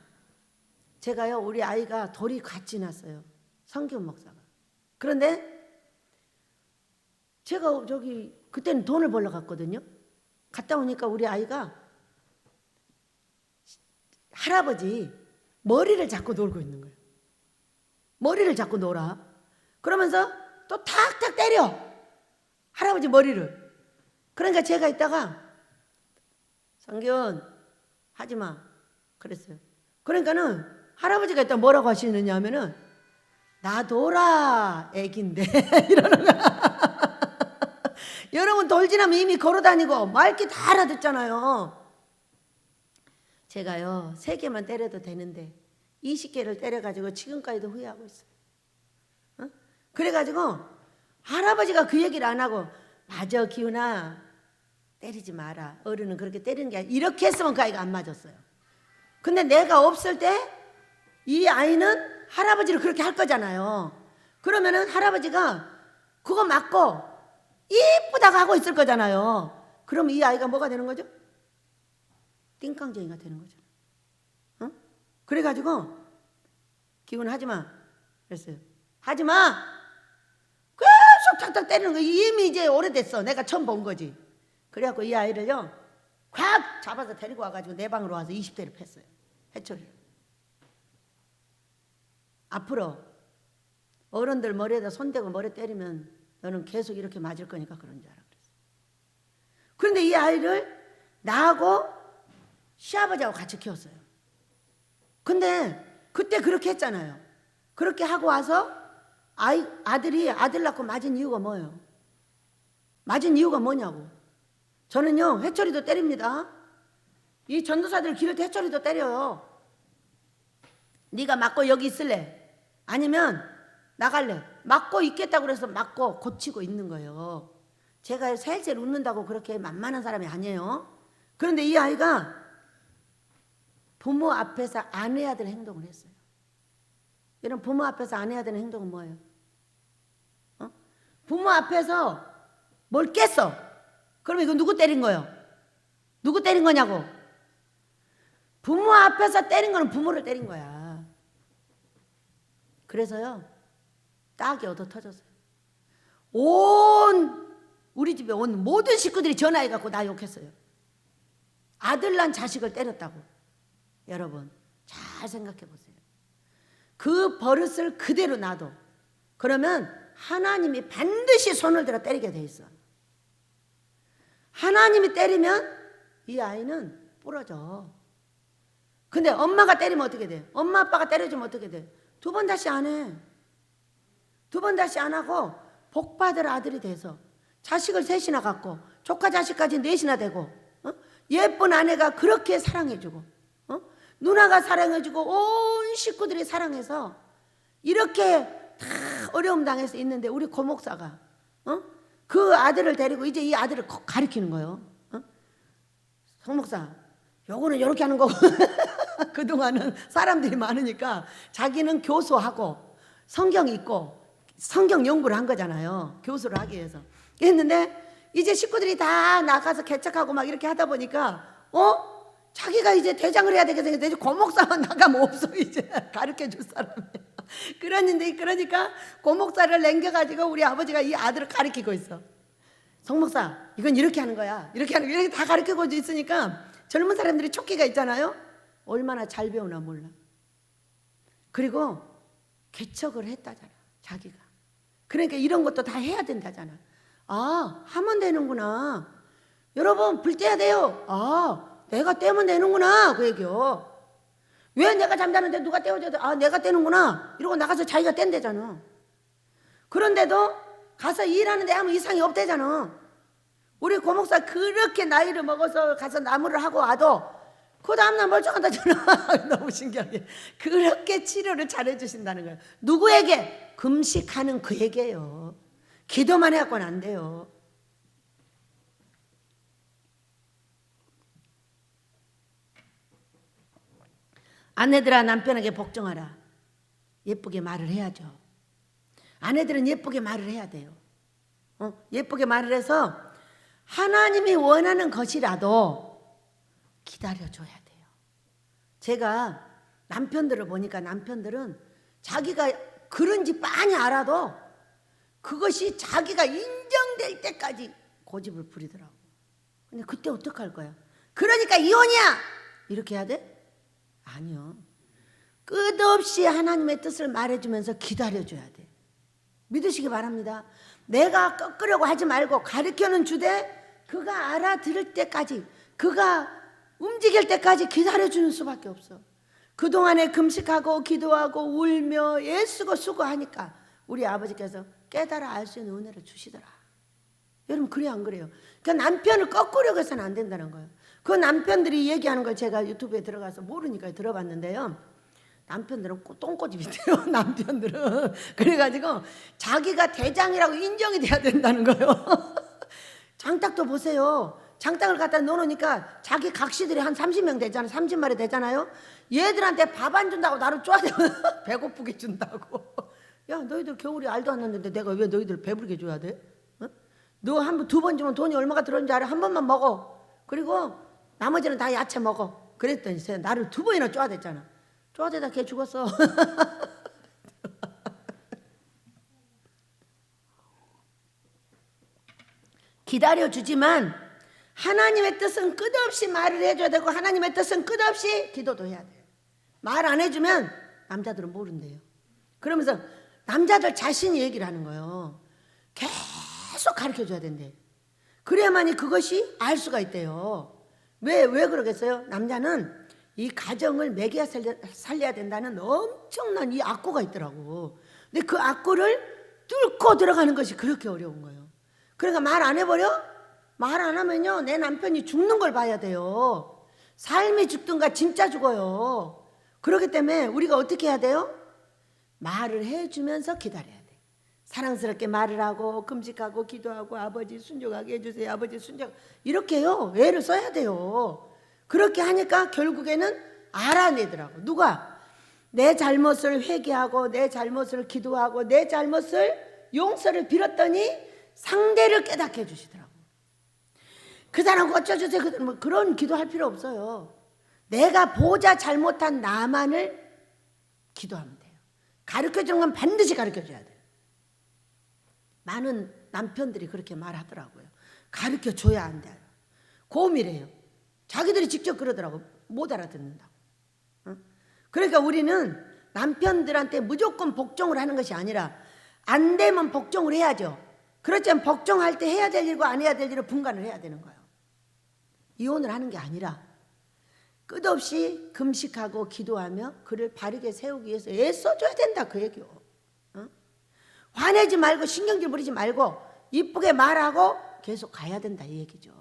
제가요, 우리 아이가 돌이 같이 났어요. 성경 목사가. 그런데 제가 그때는 돈을 벌러 갔거든요. 갔다 오니까 우리 아이가 할아버지 머리를 잡고 놀고 있는 거예요. 머리를 잡고 놀아. 그러면서 또 탁탁 때려. 할아버지 머리를. 그러니까 제가 이따가 성균 하지 마 그랬어요. 그러니까는 할아버지가 이따 뭐라고 하시느냐 하면은 놔둬라 애긴데 이러는 거야. 여러분 돌지나면 이미 걸어다니고 말귀 다 알아듣잖아요. 제가요 3개만 때려도 되는데 20개를 때려가지고 지금까지도 후회하고 있어요. 어? 그래가지고 할아버지가 그 얘기를 안 하고 맞아 기훈아 때리지 마라. 어른은 그렇게 때리는 게 아니라 이렇게 했으면 그 아이가 안 맞았어요. 근데 내가 없을 때 이 아이는 할아버지를 그렇게 할 거잖아요. 그러면은 할아버지가 그거 맞고 이쁘다고 하고 있을 거잖아요. 그럼 이 아이가 뭐가 되는 거죠? 띵깡쟁이가 되는 거죠. 어? 그래가지고 기훈 하지마 그랬어요. 하지마. 계속 탁탁 때리는 거. 이미 이제 오래됐어. 내가 처음 본 거지. 그래갖고 이 아이를요 확 잡아서 데리고 와가지고 내 방으로 와서 20대를 팼어요. 해초리. 앞으로 어른들 머리에다 손대고 머리 때리면 너는 계속 이렇게 맞을 거니까 그런 줄 알아 그랬어. 그런데 이 아이를 나하고 시아버지하고 같이 키웠어요. 근데 그때 그렇게 했잖아요. 그렇게 하고 와서 아들이 아들 낳고 맞은 이유가 뭐예요? 맞은 이유가 뭐냐고. 저는요 회초리도 때립니다. 이 전도사들 기를 때 회초리도 때려요. 네가 맞고 여기 있을래? 아니면 나갈래? 맞고 있겠다고 그래서 맞고 고치고 있는 거예요. 제가 살살 웃는다고 그렇게 만만한 사람이 아니에요. 그런데 이 아이가 부모 앞에서 안 해야 될 행동을 했어요. 여러분 부모 앞에서 안 해야 되는 행동은 뭐예요? 어? 부모 앞에서 뭘 깼어. 그러면 이거 누구 때린 거예요? 누구 때린 거냐고. 부모 앞에서 때린 거는 부모를 때린 거야. 그래서요 딱이 얻어 터졌어요. 우리 집에 온 모든 식구들이 전화해갖고 나 욕했어요. 아들 난 자식을 때렸다고. 여러분 잘 생각해 보세요. 그 버릇을 그대로 놔둬. 그러면 하나님이 반드시 손을 들어 때리게 돼 있어. 하나님이 때리면 이 아이는 부러져. 근데 엄마가 때리면 어떻게 돼? 엄마 아빠가 때려주면 어떻게 돼? 2번 다시 안 해. 2번 다시 안 하고 복받을 아들이 돼서 자식을 3이나 갖고 조카 자식까지 4이나 되고 예쁜 아내가 그렇게 사랑해주고 누나가 사랑해주고 온 식구들이 사랑해서 이렇게 다 어려움 당해서 있는데 우리 고목사가 그 아들을 데리고 이제 이 아들을 가리키는 거예요. 성목사 요거는 이렇게 하는 거고 그동안은 사람들이 많으니까 자기는 교수하고 성경 읽고 성경 연구를 한 거잖아요. 교수를 하기 위해서. 했는데 이제 식구들이 다 나가서 개척하고 막 이렇게 하다 보니까 자기가 이제 대장을 해야 되게 생겼는데 이제 고목사만 나가면 없어 이제 가르쳐 줄 사람이. 그러니까 고목사를 남겨가지고 우리 아버지가 이 아들을 가르치고 있어. 성목사 이건 이렇게 하는 거야. 이렇게 하는 거야. 이렇게 다 가르치고 있으니까 젊은 사람들이 촉기가 있잖아요. 얼마나 잘 배우나 몰라. 그리고 개척을 했다잖아 자기가. 그러니까 이런 것도 다 해야 된다잖아. 아 하면 되는구나. 여러분 불 떼야 돼요. 아 내가 떼면 되는구나 그 얘기요. 왜 내가 잠자는데 누가 떼어줘도 아 내가 떼는구나 이러고 나가서 자기가 뗀대잖아. 그런데도 가서 일하는데 아무 이상이 없대잖아. 우리 고목사 그렇게 나이를 먹어서 가서 나무를 하고 와도 그 다음날 멀쩡하다잖아. 너무 신기하게 그렇게 치료를 잘해주신다는 거예요. 누구에게? 금식하는 그에게요. 기도만 해갖고는 안 돼요. 아내들아 남편에게 복종하라. 예쁘게 말을 해야죠. 아내들은 예쁘게 말을 해야 돼요. 예쁘게 말을 해서 하나님이 원하는 것이라도 기다려줘야 돼요. 제가 남편들을 보니까 남편들은 자기가 그런지 많이 알아도 그것이 자기가 인정될 때까지 고집을 부리더라고. 근데 그때 어떡할 거야? 그러니까 이혼이야! 이렇게 해야 돼? 아니요. 끝없이 하나님의 뜻을 말해주면서 기다려줘야 돼. 믿으시기 바랍니다. 내가 꺾으려고 하지 말고 가르쳐는 주되 그가 알아들을 때까지, 그가 움직일 때까지 기다려주는 수밖에 없어. 그동안에 금식하고 기도하고 울며 애쓰고 수고하니까 우리 아버지께서 깨달아 알 수 있는 은혜를 주시더라. 여러분 그래요 안 그래요? 그러니까 남편을 꺾으려고 해서는 안 된다는 거예요. 그 남편들이 얘기하는 걸 제가 유튜브에 들어가서 모르니까 들어봤는데요. 남편들은 똥꼬집이 돼요. 남편들은. 그래가지고 자기가 대장이라고 인정이 돼야 된다는 거예요. 장닭도 보세요. 장닭을 갖다 넣어놓으니까 자기 각시들이 한 30명 되잖아요. 30마리 되잖아요. 얘들한테 밥 안 준다고 나를 쪼아대면 배고프게 준다고. 야 너희들 겨울에 알도 안 났는데 내가 왜 너희들 배부르게 줘야 돼? 너 한 번, 두 번 주면 돈이 얼마가 들었는지 알아? 한 번만 먹어. 그리고 나머지는 다 야채 먹어. 그랬더니 나를 두 번이나 쪼아댔잖아. 쪼아대다 걔 죽었어. 기다려주지만 하나님의 뜻은 끝없이 말을 해줘야 되고 하나님의 뜻은 끝없이 기도도 해야 돼요. 말 안 해주면 남자들은 모른대요. 그러면서 남자들 자신이 얘기를 하는 거예요. 계속 가르쳐줘야 된대. 그래야만이 그것이 알 수가 있대요. 왜 그러겠어요? 남자는 이 가정을 먹여 살려야 된다는 엄청난 이 악고가 있더라고. 근데 그 악고를 뚫고 들어가는 것이 그렇게 어려운 거예요. 그러니까 말 안 해버려? 말 안 하면요 내 남편이 죽는 걸 봐야 돼요. 삶이 죽든가 진짜 죽어요. 그렇기 때문에 우리가 어떻게 해야 돼요? 말을 해주면서 기다려야 돼. 사랑스럽게 말을 하고 금식하고 기도하고 아버지 순종하게 해주세요. 아버지 순종 이렇게요 애를 써야 돼요. 그렇게 하니까 결국에는 알아내더라고. 누가? 내 잘못을 회개하고 내 잘못을 기도하고 내 잘못을 용서를 빌었더니 상대를 깨닫게 해주시더라고. 그 사람 고쳐주세요. 그런 기도할 필요 없어요. 내가 보자 잘못한 나만을 기도하면 돼요. 가르쳐주는 건 반드시 가르쳐줘야 돼요. 많은 남편들이 그렇게 말하더라고요. 가르쳐줘야 한대요. 고음이래요. 자기들이 직접 그러더라고. 못 알아듣는다고. 그러니까 우리는 남편들한테 무조건 복종을 하는 것이 아니라 안 되면 복종을 해야죠. 그렇지만 복종할 때 해야 될 일과 안 해야 될 일을 분간을 해야 되는 거예요. 이혼을 하는 게 아니라 끝없이 금식하고 기도하며 그를 바르게 세우기 위해서 애써줘야 된다 그 얘기요. 화내지 말고 신경질 부리지 말고 이쁘게 말하고 계속 가야 된다 이 얘기죠.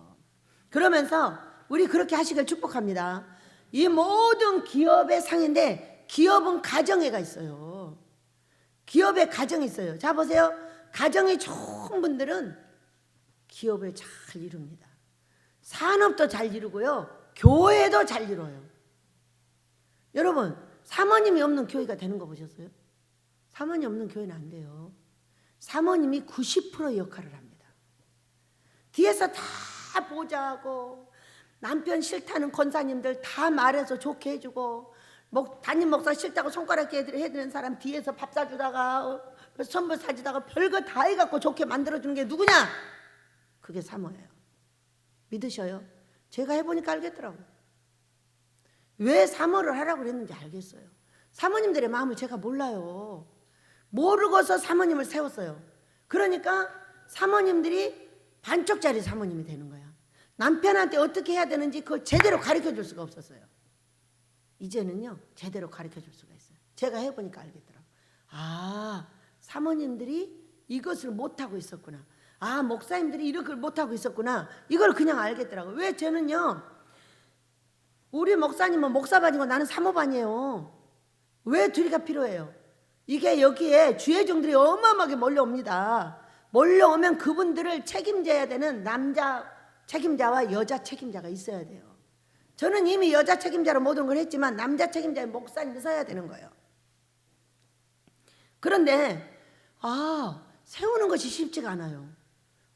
그러면서 우리 그렇게 하시길 축복합니다. 이 모든 기업의 상인데 기업은 가정애가 있어요. 기업에 가정이 있어요. 자 보세요. 가정이 좋은 분들은 기업을 잘 이룹니다. 산업도 잘 이루고요. 교회도 잘 이뤄요. 여러분 사모님이 없는 교회가 되는 거 보셨어요? 사모님 없는 교회는 안 돼요. 사모님이 90% 역할을 합니다. 뒤에서 다 보자고 남편 싫다는 권사님들 다 말해서 좋게 해주고 담임 목사 싫다고 손가락 해드리는 사람 뒤에서 밥 사주다가 선물 사주다가 별거 다 해갖고 좋게 만들어주는 게 누구냐? 그게 사모예요. 믿으셔요? 제가 해보니까 알겠더라고요. 왜 사모를 하라고 그랬는지 알겠어요. 사모님들의 마음을 제가 몰라요. 모르고서 사모님을 세웠어요. 그러니까 사모님들이 반쪽짜리 사모님이 되는 거야. 남편한테 어떻게 해야 되는지 그걸 제대로 가르쳐줄 수가 없었어요. 이제는요 제대로 가르쳐줄 수가 있어요. 제가 해보니까 알겠더라고요. 아 사모님들이 이것을 못하고 있었구나. 아 목사님들이 이렇게 못하고 있었구나. 이걸 그냥 알겠더라고요. 왜 저는요 우리 목사님은 목사반이고 나는 사모반이에요. 왜 둘이가 필요해요? 이게 여기에 주의 종들이 어마어마하게 몰려옵니다. 몰려오면 그분들을 책임져야 되는 남자 책임자와 여자 책임자가 있어야 돼요. 저는 이미 여자 책임자로 모든 걸 했지만 남자 책임자의 목사님이 서야 되는 거예요. 그런데 세우는 것이 쉽지가 않아요.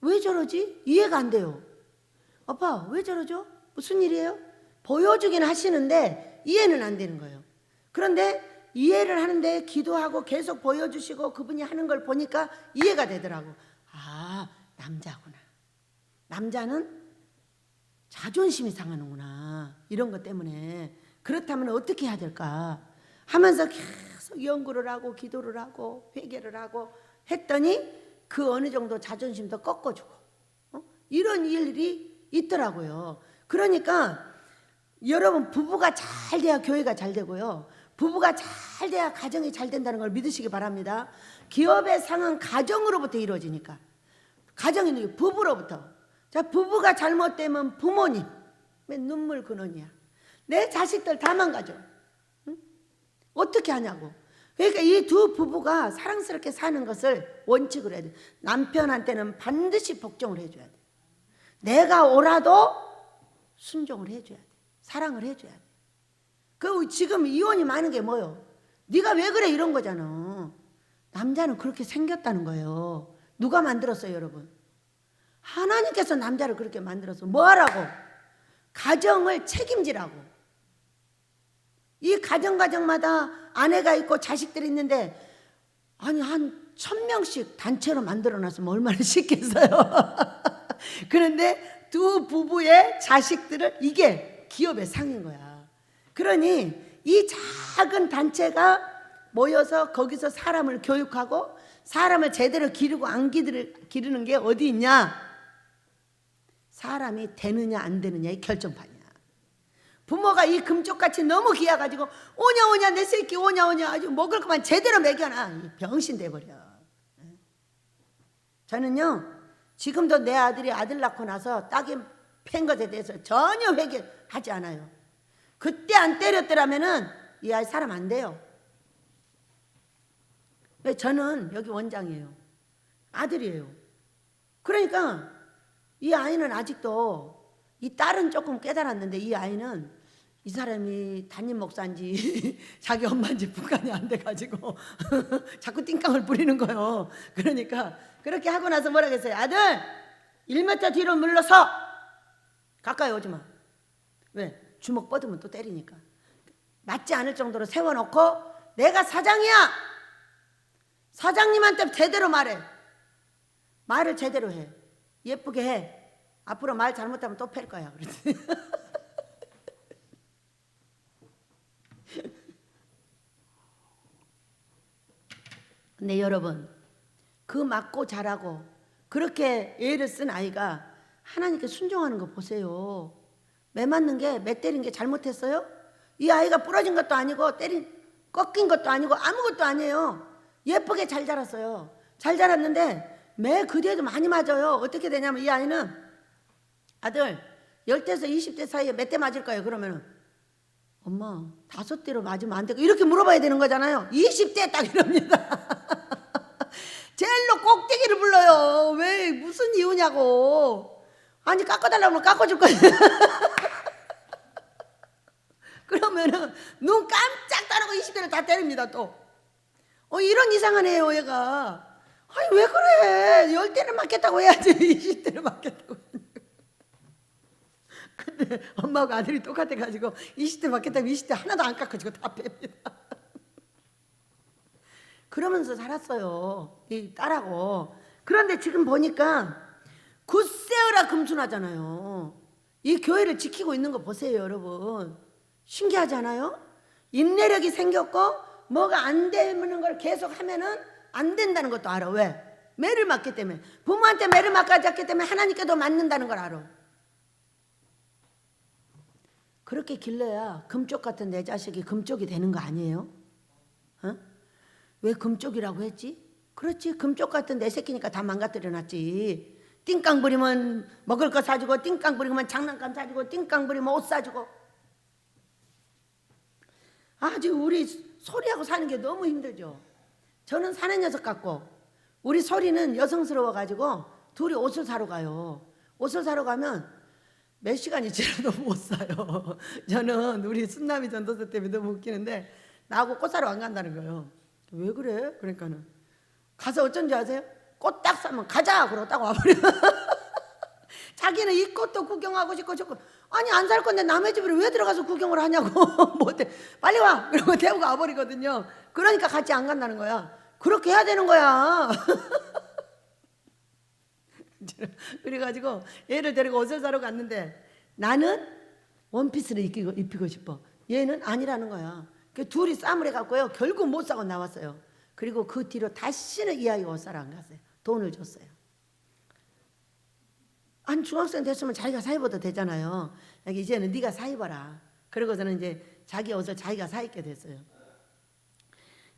왜 저러지? 이해가 안 돼요. 아빠 왜 저러죠? 무슨 일이에요? 보여주긴 하시는데 이해는 안 되는 거예요. 그런데 이해를 하는데 기도하고 계속 보여주시고 그분이 하는 걸 보니까 이해가 되더라고. 남자구나. 남자는 자존심이 상하는구나. 이런 것 때문에. 그렇다면 어떻게 해야 될까 하면서 계속 연구를 하고 기도를 하고 회개를 하고 했더니 그 어느 정도 자존심도 꺾어주고 이런 일이 있더라고요. 그러니까 여러분 부부가 잘 돼야 교회가 잘 되고요. 부부가 잘 돼야 가정이 잘 된다는 걸 믿으시기 바랍니다. 기업의 상은 가정으로부터 이루어지니까. 가정이 부부로부터. 자, 부부가 잘못되면 부모님 눈물 근원이야. 내 자식들 다 망가져. 응? 어떻게 하냐고. 그러니까 이 두 부부가 사랑스럽게 사는 것을 원칙으로 해야 돼. 남편한테는 반드시 복종을 해줘야 돼. 내가 오라도 순종을 해줘야 돼. 사랑을 해줘야 돼. 그 지금 이혼이 많은 게 뭐요? 네가 왜 그래 이런 거잖아. 남자는 그렇게 생겼다는 거예요. 누가 만들었어요, 여러분? 하나님께서 남자를 그렇게 만들어서 뭐 하라고? 가정을 책임지라고. 이 가정마다 아내가 있고 자식들이 있는데 아니 한 1000명씩 단체로 만들어놨으면 얼마나 쉽겠어요. 그런데 두 부부의 자식들을 이게 기업의 상인 거야. 그러니 이 작은 단체가 모여서 거기서 사람을 교육하고 사람을 제대로 기르고 안 기르는 게 어디 있냐? 사람이 되느냐 안 되느냐의 결정판이야. 부모가 이 금쪽같이 너무 귀해가지고 오냐 내 새끼 오냐 아주 먹을 것만 제대로 먹여놔. 병신 돼버려. 저는요 지금도 내 아들이 아들 낳고 나서 딸이 팬 것에 대해서 전혀 회개하지 않아요. 그때 안 때렸더라면은 이 아이 사람 안 돼요. 왜? 저는 여기 원장이에요. 아들이에요. 그러니까 이 아이는 아직도, 이 딸은 조금 깨달았는데 이 아이는 이 사람이 담임 목사인지 자기 엄마인지 분간이 안 돼가지고 자꾸 띵깡을 부리는 거예요. 그러니까 그렇게 하고 나서 뭐라 그랬어요? 아들 1m 뒤로 물러서. 가까이 오지 마. 왜? 주먹 뻗으면 또 때리니까. 맞지 않을 정도로 세워놓고 내가 사장이야. 사장님한테 제대로 말해. 말을 제대로 해. 예쁘게 해. 앞으로 말 잘못하면 또 팰 거야. 그랬더니 근데 여러분 그 맞고 자라고 그렇게 애를 쓴 아이가 하나님께 순종하는 거 보세요. 매 맞는 게 매 때린 게 잘못했어요? 이 아이가 부러진 것도 아니고 꺾인 것도 아니고 아무것도 아니에요. 예쁘게 잘 자랐어요. 잘 자랐는데 매 그 뒤에도 많이 맞아요. 어떻게 되냐면 이 아이는 아들 10대에서 20대 사이에 몇 대 맞을 거예요? 그러면은 엄마 5대로 맞으면 안 되고 이렇게 물어봐야 되는 거잖아요. 20대 딱 이럽니다. 제일로 꼭대기를 불러요. 왜 무슨 이유냐고. 아니 깎아달라고 하면 깎아줄 거예요. 그러면은 눈 깜짝 따르고 20대를 다 때립니다 또. 이런 이상한 애예요 얘가. 아니 왜 그래. 10대를 맞겠다고 해야지 20대를 맞겠다고. 근데 엄마하고 아들이 똑같아가지고 20대 맞겠다고 20대 하나도 안 깎아주고 다 뺍니다. 그러면서 살았어요 이 딸하고. 그런데 지금 보니까 굳세어라 금순하잖아요. 이 교회를 지키고 있는 거 보세요 여러분. 신기하지 않아요? 인내력이 생겼고 뭐가 안 되는 걸 계속 하면은 안 된다는 것도 알아. 왜? 매를 맞기 때문에. 부모한테 매를 맞았기 때문에 하나님께도 맞는다는 걸 알아. 그렇게 길러야 금쪽 같은 내 자식이 금쪽이 되는 거 아니에요? 왜 금쪽이라고 했지? 그렇지, 금쪽 같은 내 새끼니까 다 망가뜨려놨지. 띵깡 부리면 먹을 거 사주고, 띵깡 부리면 장난감 사주고, 띵깡 부리면 옷 사주고. 아주 우리 소리하고 사는 게 너무 힘들죠. 저는 사는 녀석 같고 우리 소리는 여성스러워가지고 둘이 옷을 사러 가요. 옷을 사러 가면 몇 시간이 지나도 못 사요. 저는 우리 순남이 전도사 때문에 너무 웃기는데 나하고 꽃 사러 안 간다는 거예요. 왜 그래? 그러니까는 가서 어쩐지 아세요? 꽃 딱 사면 가자! 그러고 딱 와버려. 자기는 이 꽃도 구경하고 싶고 저거 아니 안 살 건데 남의 집으로 왜 들어가서 구경을 하냐고. 뭐 어때? 빨리 와! 그러고 데리고 와버리거든요. 그러니까 같이 안 간다는 거야. 그렇게 해야 되는 거야. 그래가지고 얘를 데리고 옷을 사러 갔는데 나는 원피스를 입히고 싶어. 얘는 아니라는 거야. 그 둘이 싸움을 해갖고요. 결국 못 사고 나왔어요. 그리고 그 뒤로 다시는 이 아이가 옷 사러 안 갔어요. 돈을 줬어요. 한 중학생 됐으면 자기가 사 입어도 되잖아요. 이제는 네가 사 입어라. 그러고서는 이제 자기 옷을 자기가 사 입게 됐어요.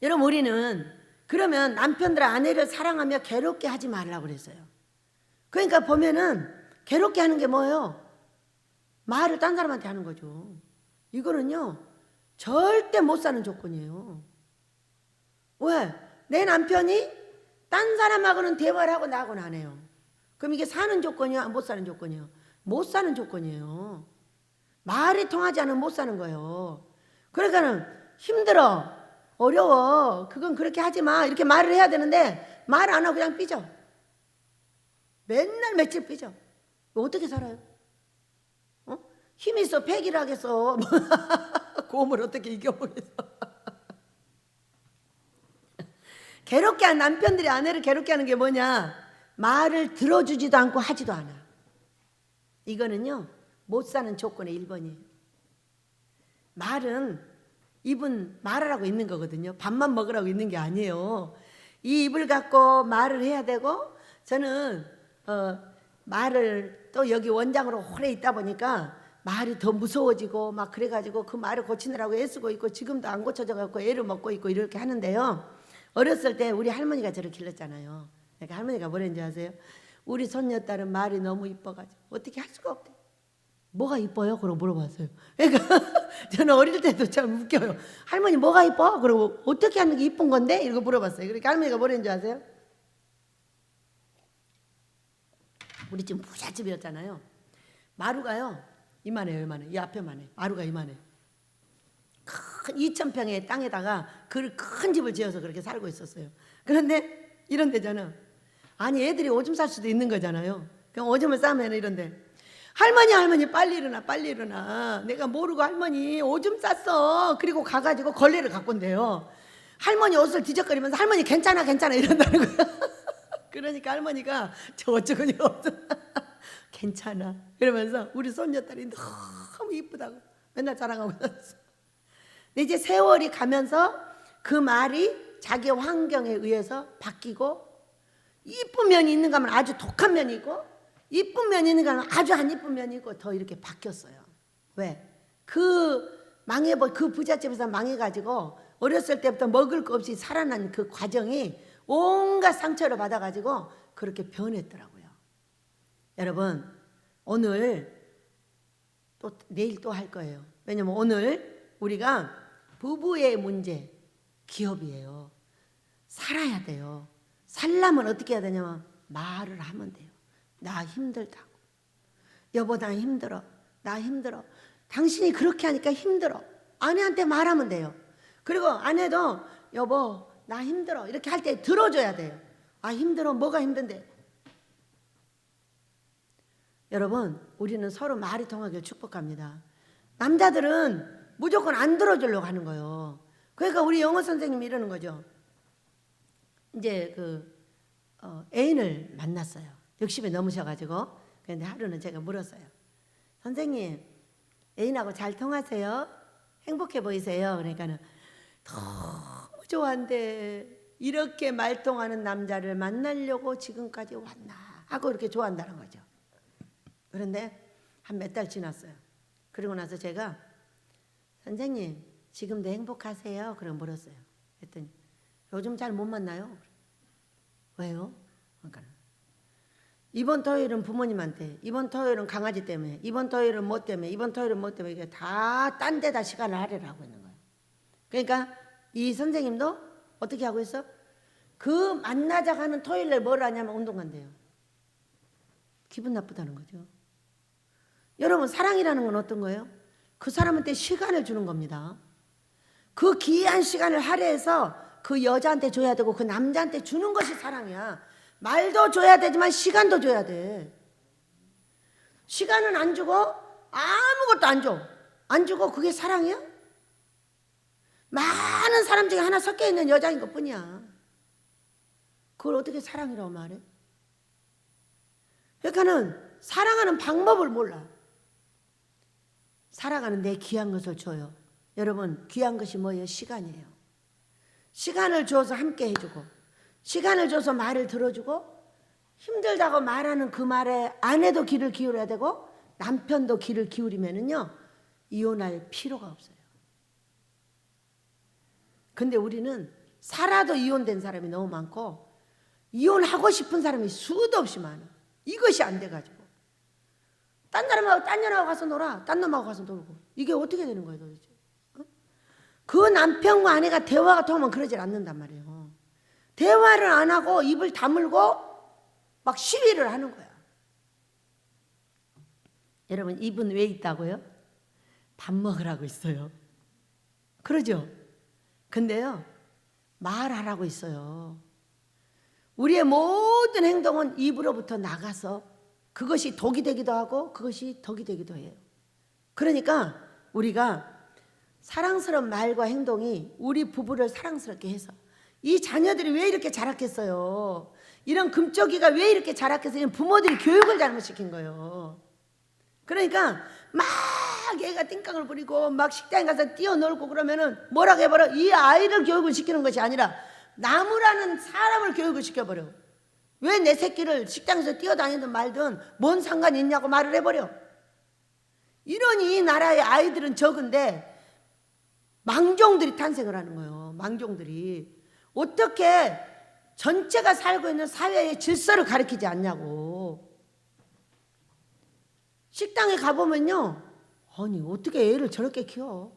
여러분 우리는 그러면 남편들 아내를 사랑하며 괴롭게 하지 말라고 그랬어요. 그러니까 보면은 괴롭게 하는 게 뭐예요? 말을 딴 사람한테 하는 거죠. 이거는요 절대 못 사는 조건이에요. 왜? 내 남편이 딴 사람하고는 대화를 하고 나하고는 안 해요. 그럼 이게 사는 조건이야? 못 사는 조건이에요? 못 사는 조건이에요. 말이 통하지 않으면 못 사는 거예요. 그러니까는 힘들어, 어려워, 그건 그렇게 하지 마 이렇게 말을 해야 되는데 말 안 하고 그냥 삐져. 맨날 며칠 삐져. 어떻게 살아요? 힘이 있어 패기를 하겠어. 곰을 어떻게 이겨보겠어. 괴롭게 한 남편들이 아내를 괴롭게 하는 게 뭐냐? 말을 들어주지도 않고 하지도 않아. 이거는요 못 사는 조건의 1번이에요. 말은 입은 말하라고 있는 거거든요. 밥만 먹으라고 있는 게 아니에요. 이 입을 갖고 말을 해야 되고 저는 말을 또 여기 원장으로 오래 있다 보니까 말이 더 무서워지고 막 그래가지고 그 말을 고치느라고 애쓰고 있고 지금도 안 고쳐져 갖고 애를 먹고 있고 이렇게 하는데요. 어렸을 때 우리 할머니가 저를 길렀잖아요. 그러니까 할머니가 뭐랬는지 아세요? 우리 손녀딸은 말이 너무 이뻐가지고 어떻게 할 수가 없대. 뭐가 이뻐요? 그러고 물어봤어요. 그러니까 저는 어릴 때도 참 웃겨요. 할머니 뭐가 이뻐? 그러고 어떻게 하는 게 이쁜 건데? 이러고 물어봤어요. 그러니까 할머니가 뭐랬는지 아세요? 우리 지금 부잣집이었잖아요. 마루가요 이만해요. 이만해. 이 앞에만 해. 마루가 이만해. 큰 2,000평의 땅에다가 그 큰 집을 지어서 그렇게 살고 있었어요. 그런데 이런 데잖아. 아니 애들이 오줌 쌀 수도 있는 거잖아요. 그럼 오줌을 싸면 이런데 할머니 빨리 일어나 빨리 일어나. 내가 모르고 할머니 오줌 쌌어. 그리고 가가지고 걸레를 갖고 온대요. 할머니 옷을 뒤적거리면서 할머니 괜찮아 이런다는 거야. 그러니까 할머니가 저 어쩌고니 없어. 괜찮아 그러면서 우리 손녀딸이 너무 이쁘다고 맨날 자랑하고 있었어. 근데 이제 세월이 가면서 그 말이 자기 환경에 의해서 바뀌고 이쁜 면이 있는가 하면 아주 독한 면이 있고 이쁜 면이 있는가 하면 아주 안 이쁜 면이 있고 더 이렇게 바뀌었어요. 왜? 그 부잣집에서 망해가지고 어렸을 때부터 먹을 거 없이 살아난 그 과정이 온갖 상처를 받아가지고 그렇게 변했더라고요. 여러분 오늘 또 내일 또 할 거예요. 왜냐면 오늘 우리가 부부의 문제 기업이에요. 살아야 돼요. 살려면 어떻게 해야 되냐면 말을 하면 돼요. 나 힘들다고. 여보 나 힘들어. 나 힘들어. 당신이 그렇게 하니까 힘들어. 아내한테 말하면 돼요. 그리고 아내도 여보 나 힘들어 이렇게 할 때 들어줘야 돼요. 아 힘들어. 뭐가 힘든데? 여러분 우리는 서로 말이 통하길 축복합니다. 남자들은 무조건 안 들어주려고 하는 거예요. 그러니까 우리 영어 선생님이 이러는 거죠. 이제 애인을 만났어요. 60이 넘으셔가지고. 그런데 하루는 제가 물었어요. 선생님 애인하고 잘 통하세요? 행복해 보이세요? 그러니까는 너무 좋아한대. 이렇게 말통하는 남자를 만나려고 지금까지 왔나 하고 이렇게 좋아한다는 거죠. 그런데 한 몇 달 지났어요. 그리고 나서 제가 선생님 지금도 행복하세요? 그러고 물었어요. 그랬더니 요즘 잘 못 만나요. 왜요? 그러니까 이번 토요일은 부모님한테, 이번 토요일은 강아지 때문에, 이번 토요일은 뭐 때문에, 이번 토요일은 뭐 때문에 이게 다 딴 데다 시간을 할애하고 있는 거예요. 그러니까 이 선생님도 어떻게 하고 있어? 그 만나자고 하는 토요일에 뭘 하냐면 운동 간대요. 기분 나쁘다는 거죠. 여러분, 사랑이라는 건 어떤 거예요? 그 사람한테 시간을 주는 겁니다. 그 귀한 시간을 할애해서 그 여자한테 줘야 되고 그 남자한테 주는 것이 사랑이야. 말도 줘야 되지만 시간도 줘야 돼. 시간은 안 주고 아무것도 안 줘. 안 주고 그게 사랑이야? 많은 사람 중에 하나 섞여 있는 여자인 것 뿐이야. 그걸 어떻게 사랑이라고 말해? 그러니까는 사랑하는 방법을 몰라. 살아가는 내 귀한 것을 줘요. 여러분, 귀한 것이 뭐예요? 시간이에요. 시간을 줘서 함께 해주고, 시간을 줘서 말을 들어주고, 힘들다고 말하는 그 말에 아내도 귀를 기울여야 되고 남편도 귀를 기울이면은요, 이혼할 필요가 없어요. 근데 우리는 살아도 이혼된 사람이 너무 많고 이혼하고 싶은 사람이 수도 없이 많아. 이것이 안 돼가지고 딴 사람하고 딴 년하고 가서 놀아, 딴 놈하고 가서 놀고. 이게 어떻게 되는 거예요 도대체? 그 남편과 아내가 대화가 통하면 그러질 않는단 말이에요. 대화를 안 하고 입을 다물고 막 시위를 하는 거야. 여러분, 입은 왜 있다고요? 밥 먹으라고 있어요. 그러죠? 근데요, 말하라고 있어요. 우리의 모든 행동은 입으로부터 나가서 그것이 독이 되기도 하고 그것이 덕이 되기도 해요. 그러니까 우리가 사랑스러운 말과 행동이 우리 부부를 사랑스럽게 해서, 이 자녀들이 왜 이렇게 자랐겠어요? 이런 금쪽이가 왜 이렇게 자랐겠어요? 부모들이 교육을 잘못시킨 거예요. 그러니까 막 얘가 띵깡을 부리고 막 식당에 가서 뛰어놀고 그러면은 뭐라고 해버려? 이 아이를 교육을 시키는 것이 아니라 나무라는 사람을 교육을 시켜버려. 왜 내 새끼를 식당에서 뛰어다니든 말든 뭔 상관이 있냐고 말을 해버려. 이러니 이 나라의 아이들은 적은데 망종들이 탄생을 하는 거예요. 망종들이. 어떻게 전체가 살고 있는 사회의 질서를 가리키지 않냐고. 식당에 가보면요, 아니 어떻게 애를 저렇게 키워?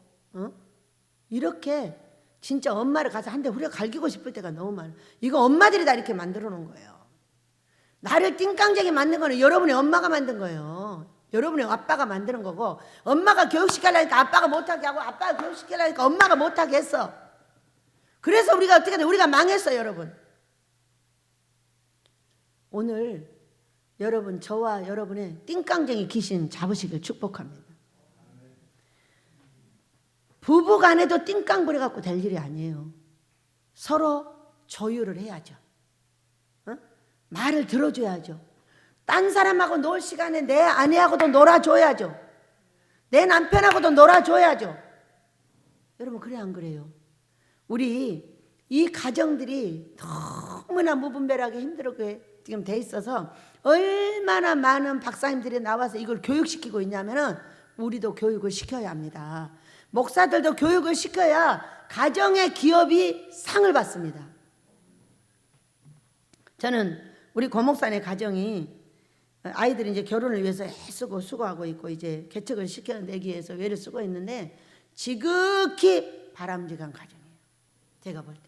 이렇게 진짜 엄마를 가서 한 대 후려 갈기고 싶을 때가 너무 많아. 이거 엄마들이 다 이렇게 만들어 놓은 거예요. 나를 띵깡쟁이 만든 거는 여러분의 엄마가 만든 거예요. 여러분의 아빠가 만드는 거고, 엄마가 교육시키려니까 아빠가 못하게 하고 아빠가 교육시키려니까 엄마가 못하게 했어. 그래서 우리가 어떻게 돼? 우리가 망했어. 여러분, 오늘 여러분, 저와 여러분의 띵깡쟁이 귀신 잡으시길 축복합니다. 부부간에도 띵깡 부려갖고 될 일이 아니에요. 서로 조율을 해야죠. 말을 들어줘야죠. 딴 사람하고 놀 시간에 내 아내하고도 놀아줘야죠. 내 남편하고도 놀아줘야죠. 여러분, 그래 안 그래요? 우리 이 가정들이 너무나 무분별하게 힘들게 지금 돼 있어서 얼마나 많은 박사님들이 나와서 이걸 교육시키고 있냐면은 우리도 교육을 시켜야 합니다. 목사들도 교육을 시켜야 가정의 기업이 상을 받습니다. 저는 우리 고목사의 가정이 아이들이 이제 결혼을 위해서 애쓰고 수고하고 있고 이제 개척을 시켜내기 위해서 애를 쓰고 있는데 지극히 바람직한 가정이에요. 제가 볼 때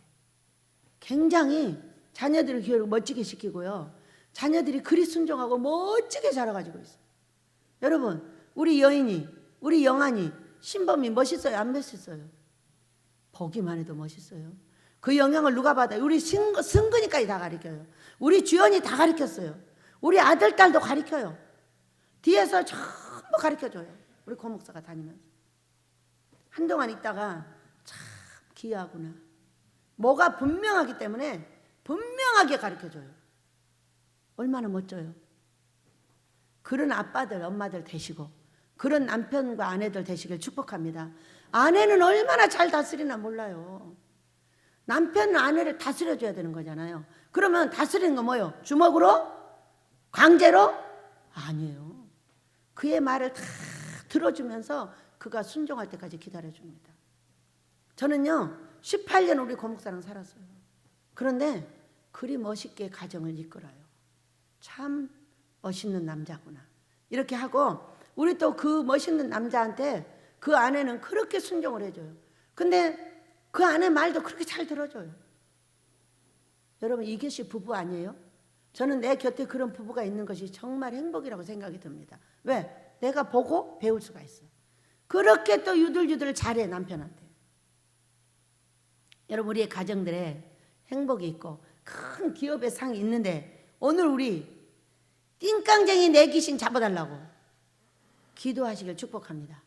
굉장히 자녀들을 교육을 멋지게 시키고요, 자녀들이 그리 순종하고 멋지게 자라가지고 있어요. 여러분, 우리 여인이, 우리 영안이, 신범이 멋있어요? 안 멋있어요? 보기만 해도 멋있어요. 그 영향을 누가 받아요? 우리 승근이까지 다 가르쳐요. 우리 주연이 다 가르쳤어요. 우리 아들, 딸도 가르쳐요. 뒤에서 전부 가르쳐줘요. 우리 고목사가 다니면서. 한동안 있다가 참 귀하구나. 뭐가 분명하기 때문에 분명하게 가르쳐줘요. 얼마나 멋져요. 그런 아빠들, 엄마들 되시고 그런 남편과 아내들 되시길 축복합니다. 아내는 얼마나 잘 다스리나 몰라요. 남편은 아내를 다스려줘야 되는 거잖아요. 그러면 다스리는 거 뭐예요? 주먹으로? 강제로? 아니에요. 그의 말을 다 들어주면서 그가 순종할 때까지 기다려줍니다. 저는요 18년 우리 고목사랑 살았어요. 그런데 그리 멋있게 가정을 이끌어요. 참 멋있는 남자구나 이렇게 하고, 우리 또 그 멋있는 남자한테 그 아내는 그렇게 순종을 해줘요. 근데 그 아내 말도 그렇게 잘 들어줘요. 여러분, 이것이 부부 아니에요? 저는 내 곁에 그런 부부가 있는 것이 정말 행복이라고 생각이 듭니다. 왜? 내가 보고 배울 수가 있어. 그렇게 또 유들유들 잘해 남편한테. 여러분 우리의 가정들에 행복이 있고 큰 기업의 상이 있는데 오늘 우리 띵깡쟁이 내 귀신 잡아달라고 기도하시길 축복합니다.